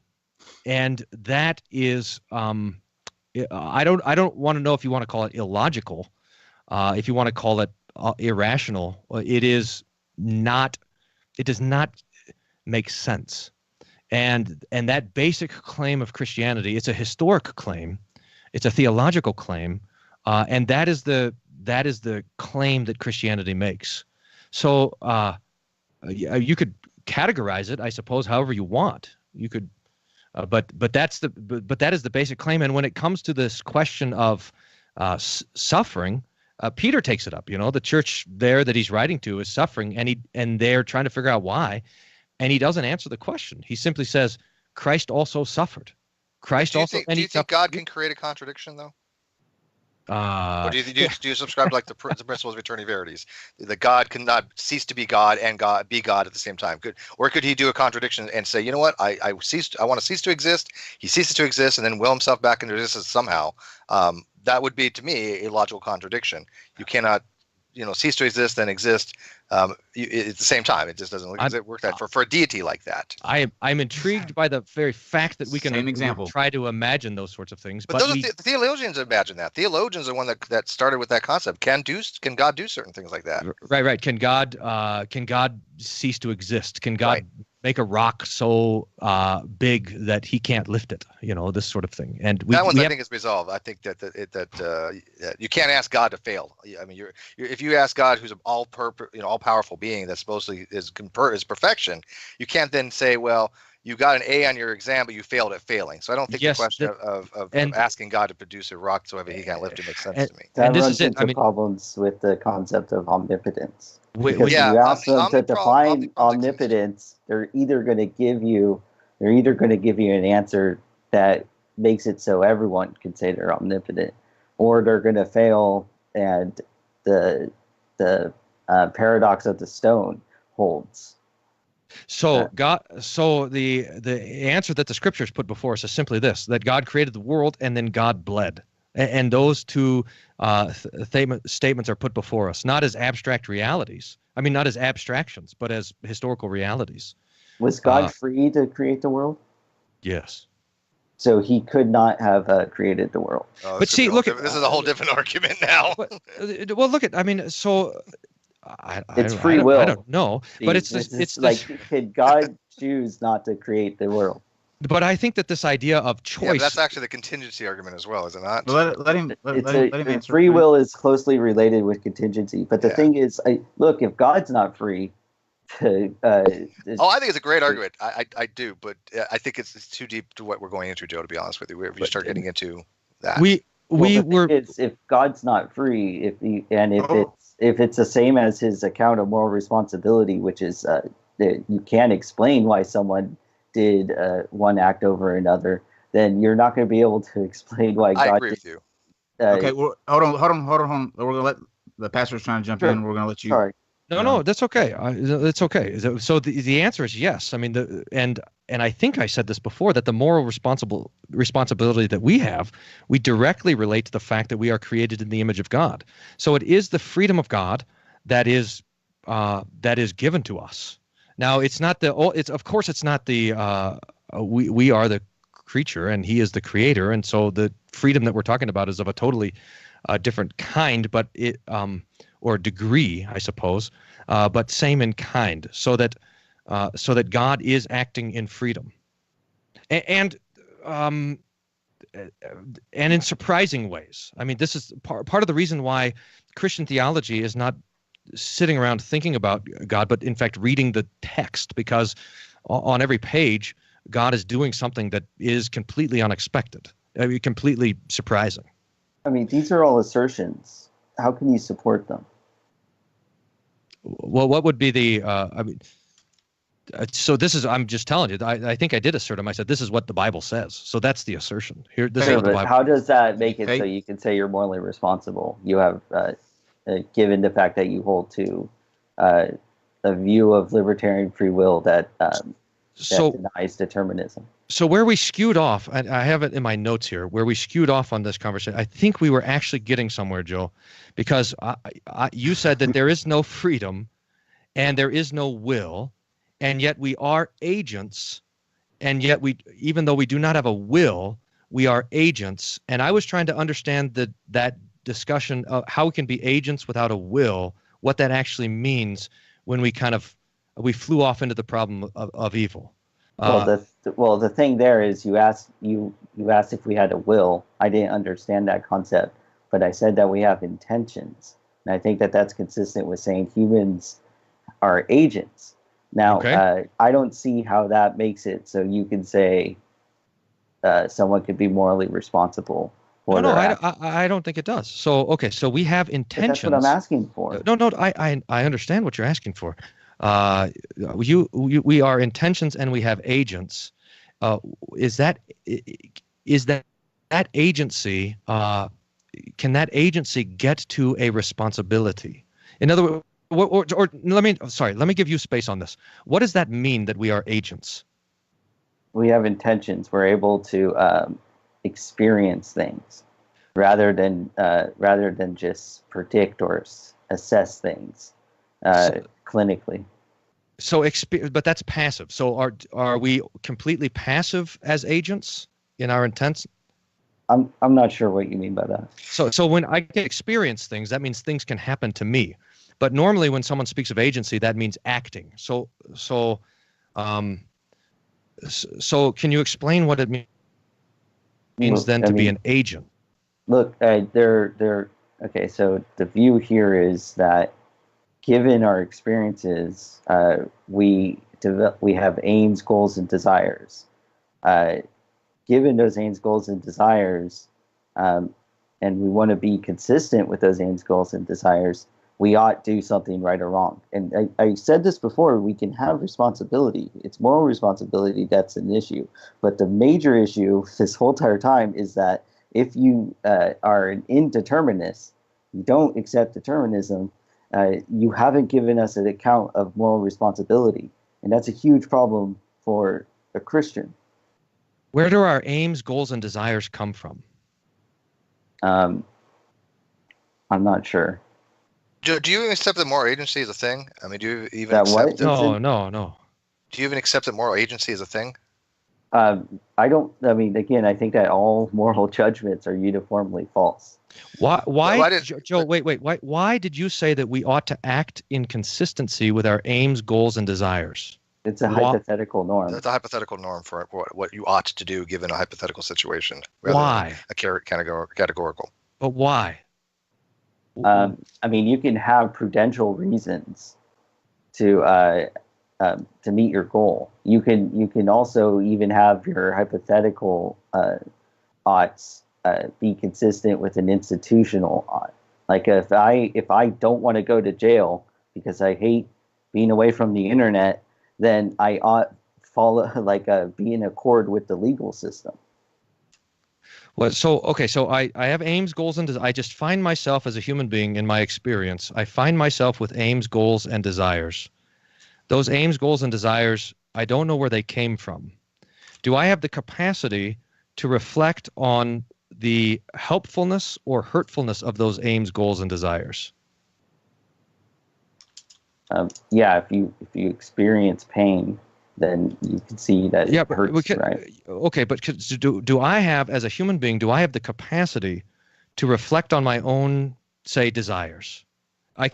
and that is I don't want to know if you want to call it illogical, if you want to call it irrational. It is not. It does not make sense, and that basic claim of Christianity, it's a historic claim, it's a theological claim, and that is the claim that Christianity makes. So you could categorize it, I suppose, however you want. You could, but that is the basic claim. And when it comes to this question of suffering, Peter takes it up. The church there that he's writing to is suffering, and they're trying to figure out why, and he doesn't answer the question. He simply says, "Christ also suffered." Do you think God can create a contradiction, though? Or do you subscribe to like the principles of eternal verities? That God cannot cease to be God and be God at the same time. Could he do a contradiction and say, you know what, I want to cease to exist. He ceases to exist and then will himself back into existence somehow. That would be to me a logical contradiction. You cannot, cease to exist then exist at the same time. It just doesn't work that for a deity like that. I'm intrigued by the very fact that we can try to imagine those sorts of things. But those theologians imagine that. Theologians are the one that started with that concept. Can God do certain things like that? Right. Can God cease to exist? Can God make a rock so big that he can't lift it? This sort of thing. And I think is resolved. I think that you can't ask God to fail. I mean, if you ask God, who's an all-powerful being that supposedly is perfection, you can't then say, well, you got an A on your exam, but you failed at failing. So I don't think the question of asking God to produce a rock so he can't lift it makes sense to me. That runs into problems with the concept of omnipotence. Because you ask them to define omnipotence, they're either going to give you an answer that makes it so everyone can say they're omnipotent, or they're going to fail, and the paradox of the stone holds. So the answer that the scriptures put before us is simply this: that God created the world and then God bled. And those two statements are put before us, not as abstract realities. I mean, not as abstractions, but as historical realities. Was God free to create the world? Yes. So he could not have created the world. But see, look, this is a whole different argument now. Well, look at, I mean, so it's free will. I don't know, but it's like, could God choose not to create the world? But I think that this idea of choice. Yeah, that's actually the contingency argument as well, is it not? Let him answer. Free will is closely related with contingency. But the thing is, look, if God's not free to. I think it's a great argument. I do, but I think it's too deep to what we're going into, Joe, to be honest with you. We start getting into that. If God's not free, if it's the same as his account of moral responsibility, which is that you can't explain why someone did one act over another, then you're not going to be able to explain why God. I agree with you. Okay, well, hold on. We're going to let the pastor's trying to jump in. We're going to let you. Sorry. No, that's okay. It's okay. So the answer is yes. I mean, and I think I said this before, that the moral responsibility that we have, we directly relate to the fact that we are created in the image of God. So it is the freedom of God that is given to us. Now, it's not it's not the we are the creature and he is the creator, and so the freedom that we're talking about is of a totally different kind, but or degree, I suppose, but same in kind, so that God is acting in freedom, and in surprising ways. I mean, this is part of the reason why Christian theology is not sitting around thinking about God, but in fact reading the text, because on every page, God is doing something that is completely unexpected, completely surprising. I mean, these are all assertions. How can you support them? Well, what would be the? So this is. I'm just telling you. I think I did assert them. I said this is what the Bible says. So that's the assertion here. This is what the Bible. How does that make it so you can say you're morally responsible? You have. Given the fact that you hold to a view of libertarian free will that denies determinism. So where we skewed off, I have it in my notes here, where we skewed off on this conversation, I think we were actually getting somewhere, Joe, because you said that there is no freedom and there is no will, and yet we are agents, and yet even though we do not have a will, we are agents. And I was trying to understand that discussion of how we can be agents without a will, what that actually means when we flew off into the problem of evil. The thing there is you asked if we had a will. I didn't understand that concept, but I said that we have intentions, and I think that that's consistent with saying humans are agents. Now, I don't see how that makes it so you can say someone could be morally responsible. No, I don't think it does. So we have intentions. But that's what I'm asking for. No, I understand what you're asking for. We are intentions and we have agents. Is that agency agency get to a responsibility? In other words, let me give you space on this. What does that mean that we are agents? We have intentions. We're able to experience things rather than just predict or assess things clinically. But that's passive. So are we completely passive as agents in our intents? I'm not sure what you mean by that. So when I can experience things, that means things can happen to me. But normally when someone speaks of agency, that means acting. So can you explain what it means to be an agent? Look, okay, so the view here is that given our experiences, we have aims, goals, and desires. Given those aims, goals, and desires, and we want to be consistent with those aims, goals, and desires, we ought to do something right or wrong. And I said this before, we can have responsibility. It's moral responsibility that's an issue. But the major issue this whole entire time is that if you are an indeterminist, you don't accept determinism, you haven't given us an account of moral responsibility. And that's a huge problem for a Christian. Where do our aims, goals, and desires come from? I'm not sure. Do you even accept that moral agency is a thing? I mean, do you even that accept what? No. Do you even accept that moral agency is a thing? I don't. I mean, again, I think that all moral judgments are uniformly false. Joe, wait. Why did you say that we ought to act in consistency with our aims, goals, and desires? It's a hypothetical norm. It's a hypothetical norm for what you ought to do given a hypothetical situation. Why? A categorical. But why? I mean, you can have prudential reasons to meet your goal. You can also even have your hypothetical oughts be consistent with an institutional ought. Like if I don't want to go to jail because I hate being away from the internet, then I ought be in accord with the legal system. Well, so I have aims, goals, and I just find myself as a human being in my experience. I find myself with aims, goals, and desires. Those aims, goals, and desires, I don't know where they came from. Do I have the capacity to reflect on the helpfulness or hurtfulness of those aims, goals, and desires? Yeah, if you experience pain, then you can see that it hurts, right? Okay, but do I have, as a human being, do I have the capacity to reflect on my own, say, desires? I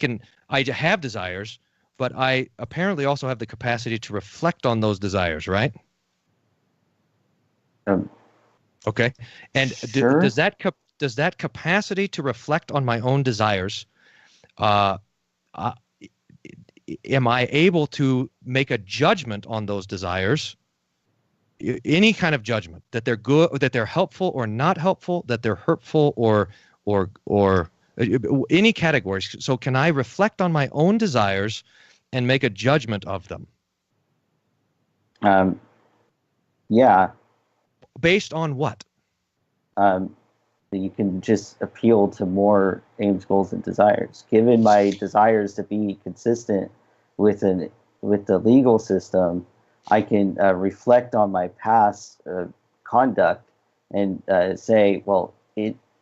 have desires, but I apparently also have the capacity to reflect on those desires, right? Okay, and sure. Does that capacity to reflect on my own desires, am I able to make a judgment on those desires, any kind of judgment, that they're good, that they're helpful or not helpful, that they're hurtful or any categories? So can I reflect on my own desires and make a judgment of them? Yeah. Based on what? You can just appeal to more aims, goals, and desires. Given my desires to be consistent with the legal system, I can reflect on my past conduct and say, well,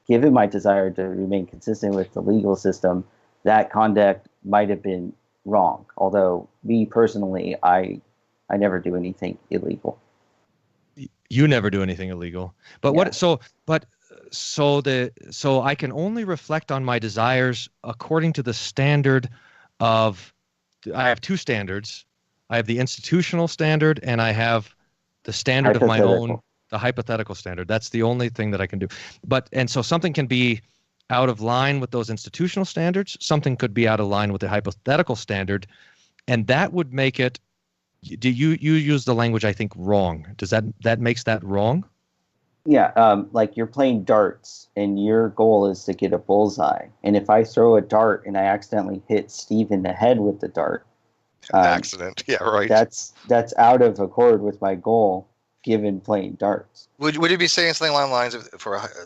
given my desire to remain consistent with the legal system, that conduct might have been wrong. Although me personally, I never do anything illegal. You never do anything illegal. But yeah. So I can only reflect on my desires according to the standard of, I have two standards. I have the institutional standard and I have the standard of my own, the hypothetical standard. That's the only thing that I can do. And so something can be out of line with those institutional standards. Something could be out of line with the hypothetical standard. And that would make it, do you use the language, I think, wrong? Does that makes that wrong? Yeah, like you're playing darts and your goal is to get a bullseye. And if I throw a dart and I accidentally hit Steve in the head with the dart, accident, yeah, right. That's out of accord with my goal. given playing darts. Would you be saying something along the lines of,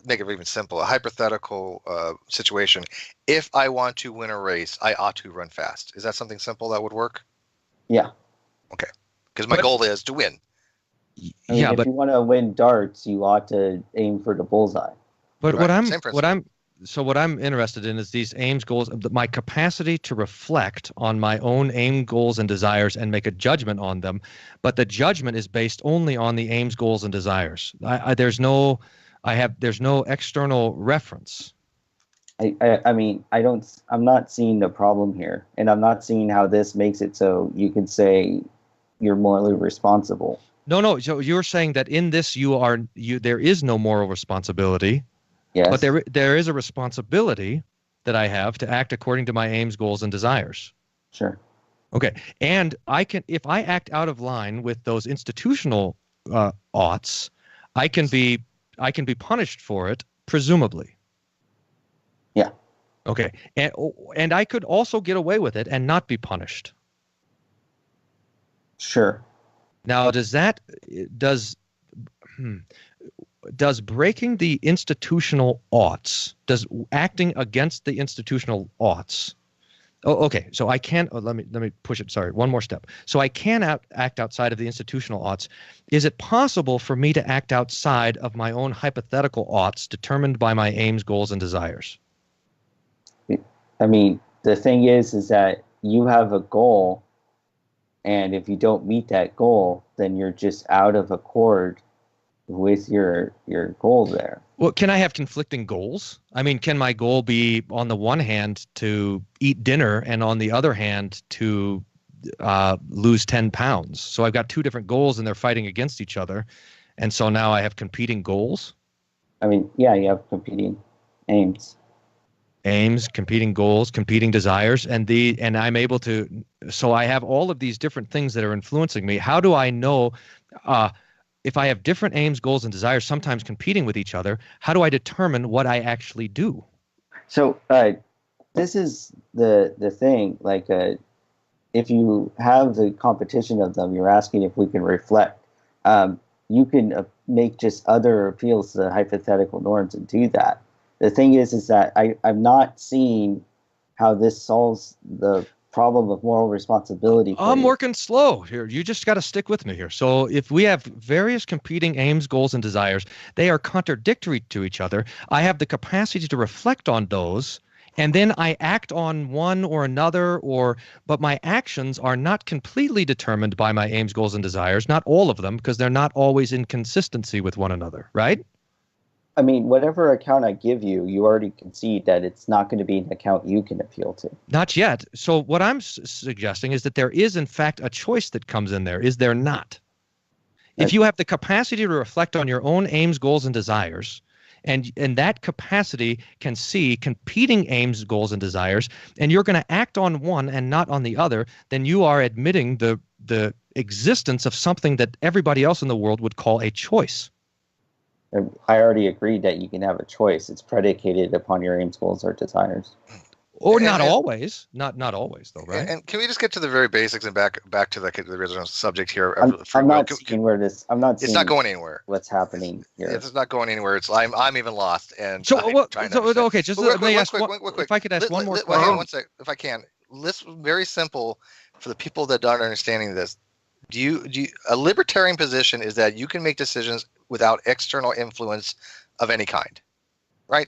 make it even simple, a hypothetical situation? If I want to win a race, I ought to run fast. Is that something simple that would work? Yeah. Okay. Because my goal is to win. I mean, if you want to win darts, you ought to aim for the bullseye. But right. What I'm interested in is these aims, goals, my capacity to reflect on my own aim, goals, and desires and make a judgment on them. But the judgment is based only on the aims, goals, and desires. There's no external reference. I mean, I'm not seeing the problem here, and I'm not seeing how this makes it so you can say you're morally responsible. No. So you're saying that in this there is no moral responsibility. Yes. But there is a responsibility that I have to act according to my aims, goals, and desires. Sure. Okay. And if I act out of line with those institutional oughts, I can be punished for it, presumably. Yeah. Okay. And I could also get away with it and not be punished. Sure. Now, does breaking the institutional oughts, does acting against the institutional oughts? Oh, okay. So I can. Let me push it. Sorry, one more step. So I can act outside of the institutional oughts. Is it possible for me to act outside of my own hypothetical oughts, determined by my aims, goals, and desires? I mean, the thing is that you have a goal, and if you don't meet that goal, then you're just out of accord with your goal there. Well, can I have conflicting goals? I mean, can my goal be on the one hand to eat dinner and on the other hand to lose 10 pounds? So I've got two different goals and they're fighting against each other. And so now I have competing goals? I mean, yeah, you have competing aims. Aims, competing goals, competing desires, and I'm able to, so I have all of these different things that are influencing me. How do I know if I have different aims, goals, and desires, sometimes competing with each other, how do I determine what I actually do? So this is the thing. Like, if you have the competition of them, you're asking if we can reflect. You can make just other appeals to the hypothetical norms and do that. The thing is that I'm not seeing how this solves the problem of moral responsibility. I'm working slow here. You just got to stick with me here. So if we have various competing aims, goals, and desires, they are contradictory to each other. I have the capacity to reflect on those, and then I act on one or another, but my actions are not completely determined by my aims, goals, and desires, not all of them, because they're not always in consistency with one another, right? I mean, whatever account I give you, you already concede that it's not going to be an account you can appeal to. Not yet. So what I'm suggesting is that there is, in fact, a choice that comes in there. Is there not? If you have the capacity to reflect on your own aims, goals, and desires, and that capacity can see competing aims, goals, and desires, and you're going to act on one and not on the other, then you are admitting the existence of something that everybody else in the world would call a choice. I already agreed that you can have a choice. It's predicated upon your aims, goals, or desires. Or not always. Not always, though, right? And can we just get to the very basics and back to the original subject here? I'm not seeing where this. I'm not. It's not going anywhere. What's happening here? It's not going anywhere. I'm even lost. And okay, just let me ask. Quick. If I could ask one more question. Hang on one sec, if I can. Very simple for the people that aren't understanding this. Do you a libertarian position is that you can make decisions without external influence of any kind, right?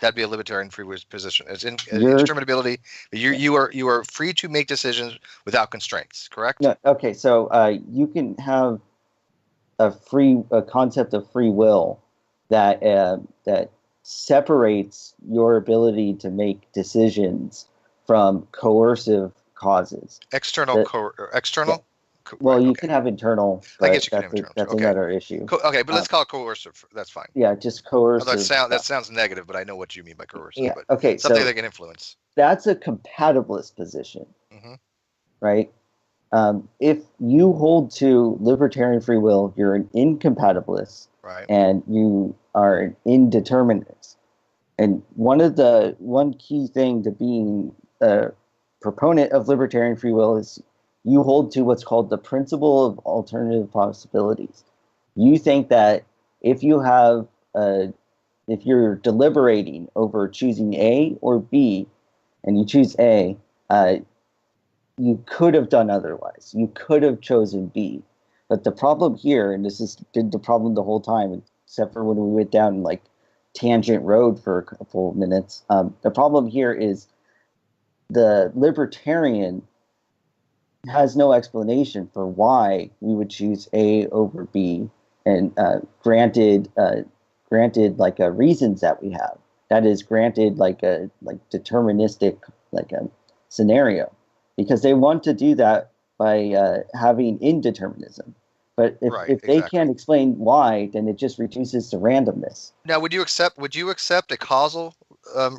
That'd be a libertarian free will position. It's indeterminability. You are free to make decisions without constraints, correct? No, okay, so you can have a concept of free will that separates your ability to make decisions from coercive causes. External. Well, you can have internal. I guess you can have internal. That's another issue. Okay, but let's call it coercive. That's fine. Yeah, just coercive. That sounds negative, but I know what you mean by coercive. Yeah. But okay. Something that can influence. That's a compatibilist position, right? If you hold to libertarian free will, you're an incompatibilist, right? And you are an indeterminist. And one key thing to being a proponent of libertarian free will is you hold to what's called the principle of alternative possibilities. You think that if you have if you're deliberating over choosing A or B, and you choose A, you could have done otherwise. You could have chosen B. But the problem here, and this is the problem the whole time, except for when we went down like tangent road for a couple of minutes, the problem here is the libertarian has no explanation for why we would choose A over B, and granted like reasons that we have. That is granted like a deterministic like a scenario, because they want to do that by having indeterminism. But if they can't explain why, then it just reduces to randomness. Now, would you accept a causal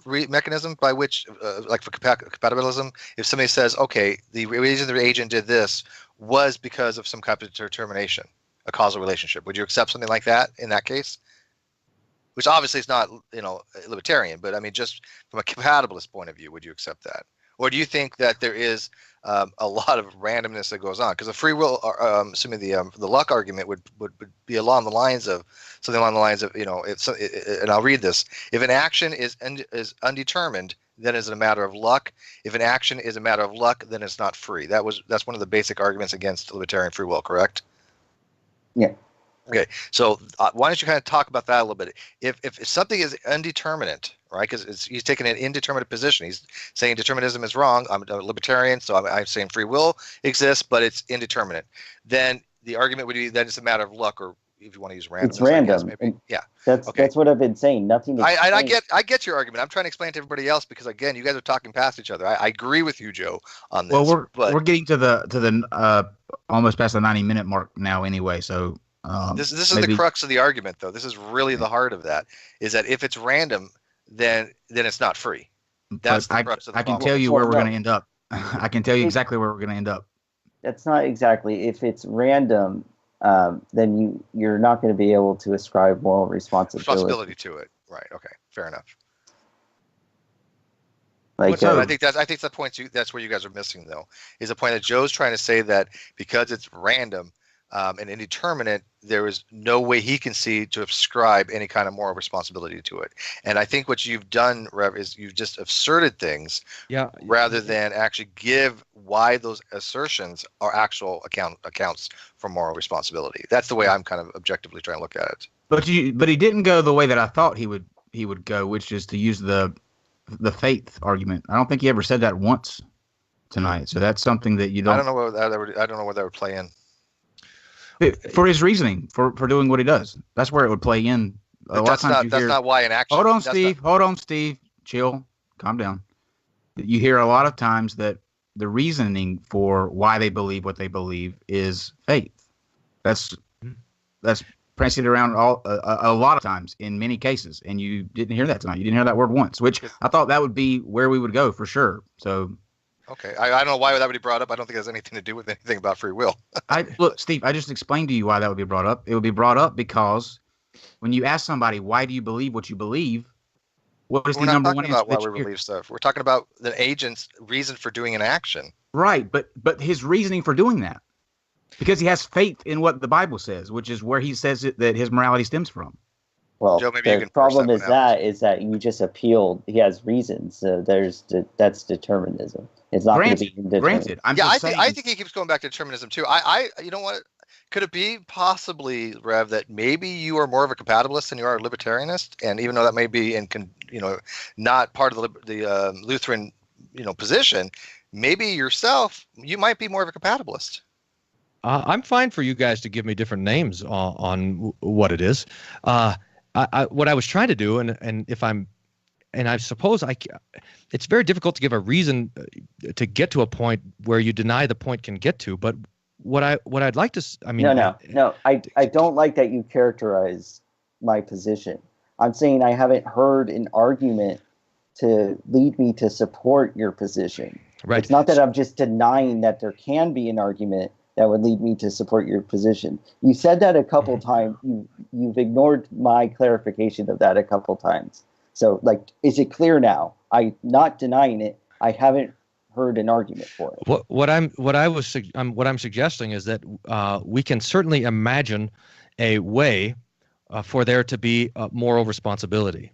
mechanism by which, like for compatibilism, if somebody says, okay, the reason the agent did this was because of some kind of determination, a causal relationship, would you accept something like that in that case? Which obviously is not, libertarian, but I mean, just from a compatibilist point of view, would you accept that? Or do you think that there is a lot of randomness that goes on? Because the free will, assuming the luck argument would be along the lines of something along the lines of, and I'll read this: if an action is undetermined, then it's a matter of luck. If an action is a matter of luck, then it's not free. That's one of the basic arguments against libertarian free will, correct? Yeah. Okay, so why don't you kind of talk about that a little bit? If something is indeterminate, right? Because he's taking an indeterminate position. He's saying determinism is wrong. I'm a libertarian, so I'm saying free will exists, but it's indeterminate. Then the argument would be that it's a matter of luck, or if you want to use random. It's random. Maybe. Yeah. That's what I've been saying. Nothing. I get your argument. I'm trying to explain to everybody else because again, you guys are talking past each other. I agree with you, Joe, on this. Well, we're getting to the almost past the 90-minute mark now, anyway. So. This is the crux of the argument, though. This is really the heart of that. Is that if it's random, then it's not free. That's the crux of the problem. I can tell you where we're going to end up. I can tell you exactly where we're going to end up. That's not exactly. If it's random, then you're not going to be able to ascribe moral responsibility to it. Right. Okay. Fair enough. Like, I think that's the point. That's where you guys are missing, though. Is the point that Joe's trying to say that because it's random. And indeterminate, there is no way he can see to ascribe any kind of moral responsibility to it. And I think what you've done, Rev, is you've just asserted things rather than actually give why those assertions are actual accounts for moral responsibility. That's the way I'm kind of objectively trying to look at it. But he didn't go the way that I thought he would go, which is to use the faith argument. I don't think he ever said that once tonight. So that's something that you don't. I don't know where that would play in. For his reasoning, for doing what he does. That's where it would play in. That's not why an action. Hold on, Steve. Chill. Calm down. You hear a lot of times that the reasoning for why they believe what they believe is faith. That's prancing around a lot of times in many cases, and you didn't hear that tonight. You didn't hear that word once, which I thought that would be where we would go for sure. So. Okay, I don't know why that would be brought up. I don't think it has anything to do with anything about free will. Look, Steve, I just explained to you why that would be brought up. It would be brought up because when you ask somebody, why do you believe what you believe, what is the number one answer? We're not talking about why we believe stuff. We're talking about the agent's reason for doing an action. Right, but his reasoning for doing that, because he has faith in what the Bible says, which is where he says that his morality stems from. Well, Joe, the problem is that you just appealed. He has reasons. So that's determinism. It's not going to be indeterminate. Granted, I think he keeps going back to determinism too. You know what? Could it be possibly, Rev, that maybe you are more of a compatibilist than you are a libertarianist? And even though that may be not part of the Lutheran position, maybe yourself you might be more of a compatibilist. I'm fine for you guys to give me different names on what it is. What I was trying to do, and I suppose it's very difficult to give a reason to get to a point where you deny the point can get to. But what I'd like to, no, I don't like that you characterize my position. I'm saying I haven't heard an argument to lead me to support your position. Right. It's not that I'm just denying that there can be an argument that would lead me to support your position. You said that a couple times. You've ignored my clarification of that a couple times. So, is it clear now? I'm not denying it. I haven't heard an argument for it. What I'm suggesting is that we can certainly imagine a way for there to be moral responsibility,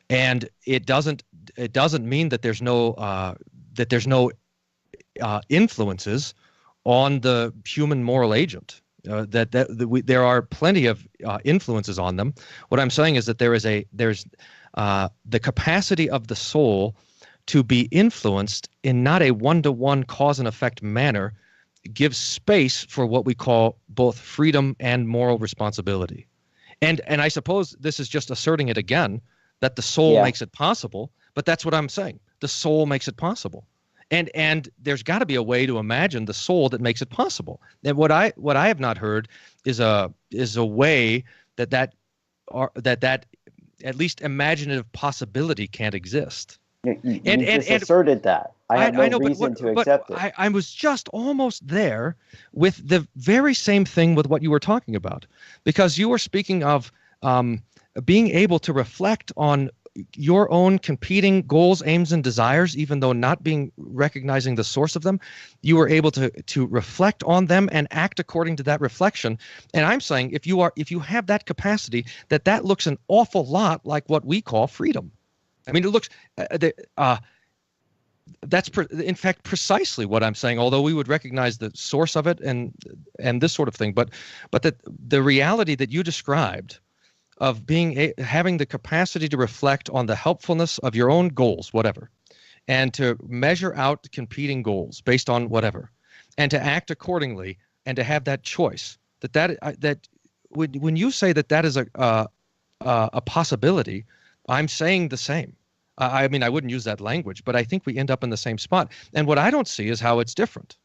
and it doesn't mean that there's no influences on the human moral agent. There are plenty of influences on them. What I'm saying is that there's the capacity of the soul to be influenced in not a one-to-one cause and effect manner gives space for what we call both freedom and moral responsibility. And I suppose this is just asserting it again, that the soul makes it possible, but that's what I'm saying. The soul makes it possible. And there's got to be a way to imagine the soul that makes it possible. And what I have not heard is a way that at least imaginative possibility can't exist. You just asserted that. I have no reason to accept it. I was just almost there with the very same thing with what you were talking about, because you were speaking of being able to reflect on your own competing goals, aims, and desires, even though not recognizing the source of them. You were able to reflect on them and act according to that reflection. And I'm saying if you have that capacity, that looks an awful lot like what we call freedom. I mean, it looks that's in fact precisely what I'm saying. Although we would recognize the source of it and this sort of thing, but the reality that you described of having the capacity to reflect on the helpfulness of your own goals, whatever, and to measure out competing goals based on whatever, and to act accordingly, and to have that choice. That when you say that is a possibility, I'm saying the same. I mean, I wouldn't use that language, but I think we end up in the same spot. And what I don't see is how it's different.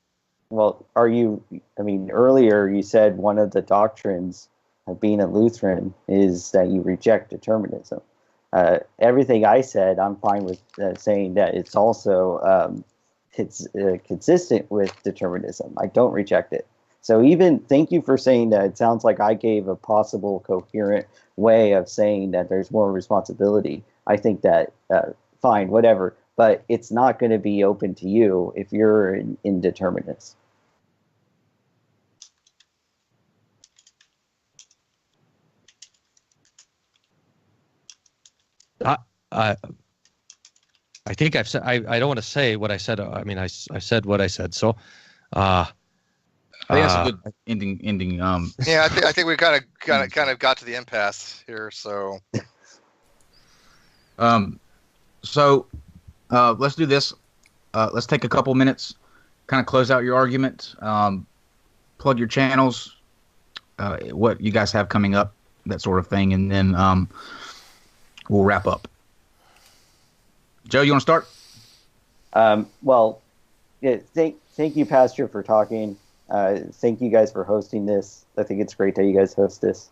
Well, earlier you said one of the doctrines of being a Lutheran is that you reject determinism. Everything I said, I'm fine with saying that it's also consistent with determinism. I don't reject it. So thank you for saying that. It sounds like I gave a possible coherent way of saying that there's more responsibility. I think that, fine, whatever, but it's not going to be open to you if you're an indeterminist. I think I've said, I don't want to say what I said. I mean, I said what I said. So, I think that's a good ending. Yeah, I think we kind of got to the impasse here. So, let's do this. Let's take a couple minutes, kind of close out your argument, plug your channels, what you guys have coming up, that sort of thing, and then we'll wrap up. Joe, you want to start? Well, yeah, thank you, Pastor, for talking. Thank you guys for hosting this. I think it's great that you guys host this.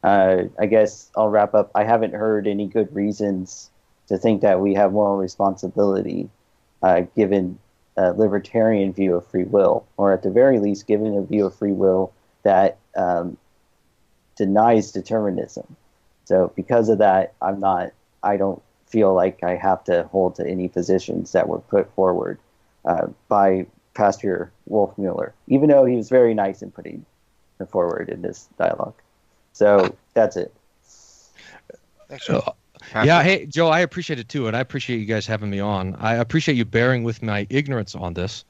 I guess I'll wrap up. I haven't heard any good reasons to think that we have moral responsibility, given a libertarian view of free will, or at the very least, given a view of free will that denies determinism. So because of that, I don't feel like I have to hold to any positions that were put forward by Pastor Wolfmueller, even though he was very nice in putting them forward in this dialogue. So that's it. Thanks, Joe. Yeah, hey, Joe, I appreciate it too, and I appreciate you guys having me on. I appreciate you bearing with my ignorance on this,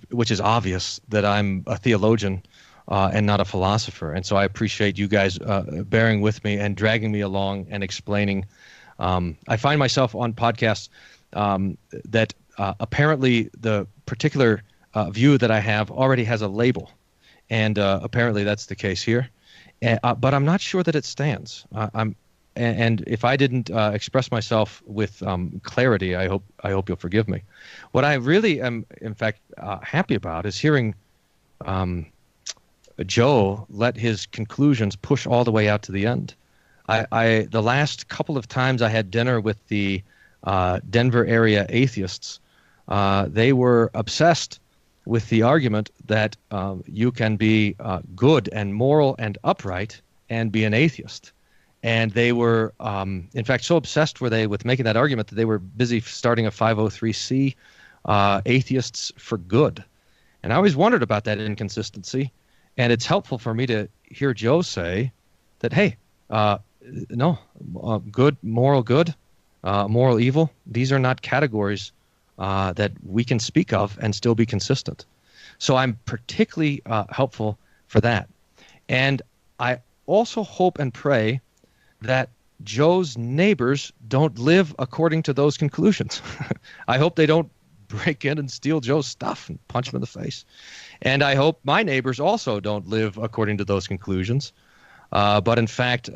which is obvious that I'm a theologian and not a philosopher. And so I appreciate you guys bearing with me and dragging me along and explaining. I find myself on podcasts that apparently the particular view that I have already has a label. And apparently that's the case here. But I'm not sure that it stands. And if I didn't express myself with clarity, I hope you'll forgive me. What I really am, in fact, happy about is hearing Joe let his conclusions push all the way out to the end. The last couple of times I had dinner with the Denver area atheists, they were obsessed with the argument that you can be good and moral and upright and be an atheist. And they were, in fact, so obsessed were they with making that argument that they were busy starting a 503c, Atheists for Good. And I always wondered about that inconsistency. And it's helpful for me to hear Joe say that, hey, good, moral good, moral evil, these are not categories that we can speak of and still be consistent. So I'm particularly helpful for that. And I also hope and pray that Joe's neighbors don't live according to those conclusions. I hope they don't break in and steal Joe's stuff and punch him in the face. And I hope my neighbors also don't live according to those conclusions, but in fact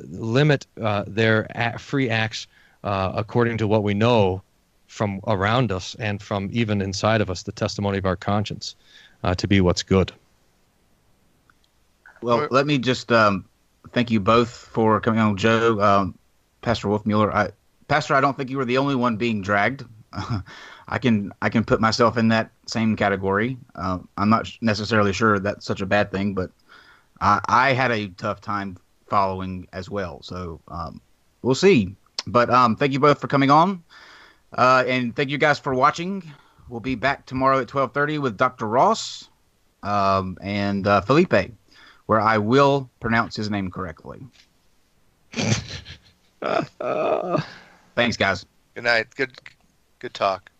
limit their free acts according to what we know from around us and from even inside of us, the testimony of our conscience, to be what's good. Well, let me just thank you both for coming on, Joe, Pastor Wolfmueller. Pastor, I don't think you were the only one being dragged. I can put myself in that same category. I'm not necessarily sure that's such a bad thing, but I had a tough time following as well. So we'll see. But thank you both for coming on, and thank you guys for watching. We'll be back tomorrow at 12:30 with Dr. Ross and Felipe, where I will pronounce his name correctly. Thanks, guys. Good night. Good talk.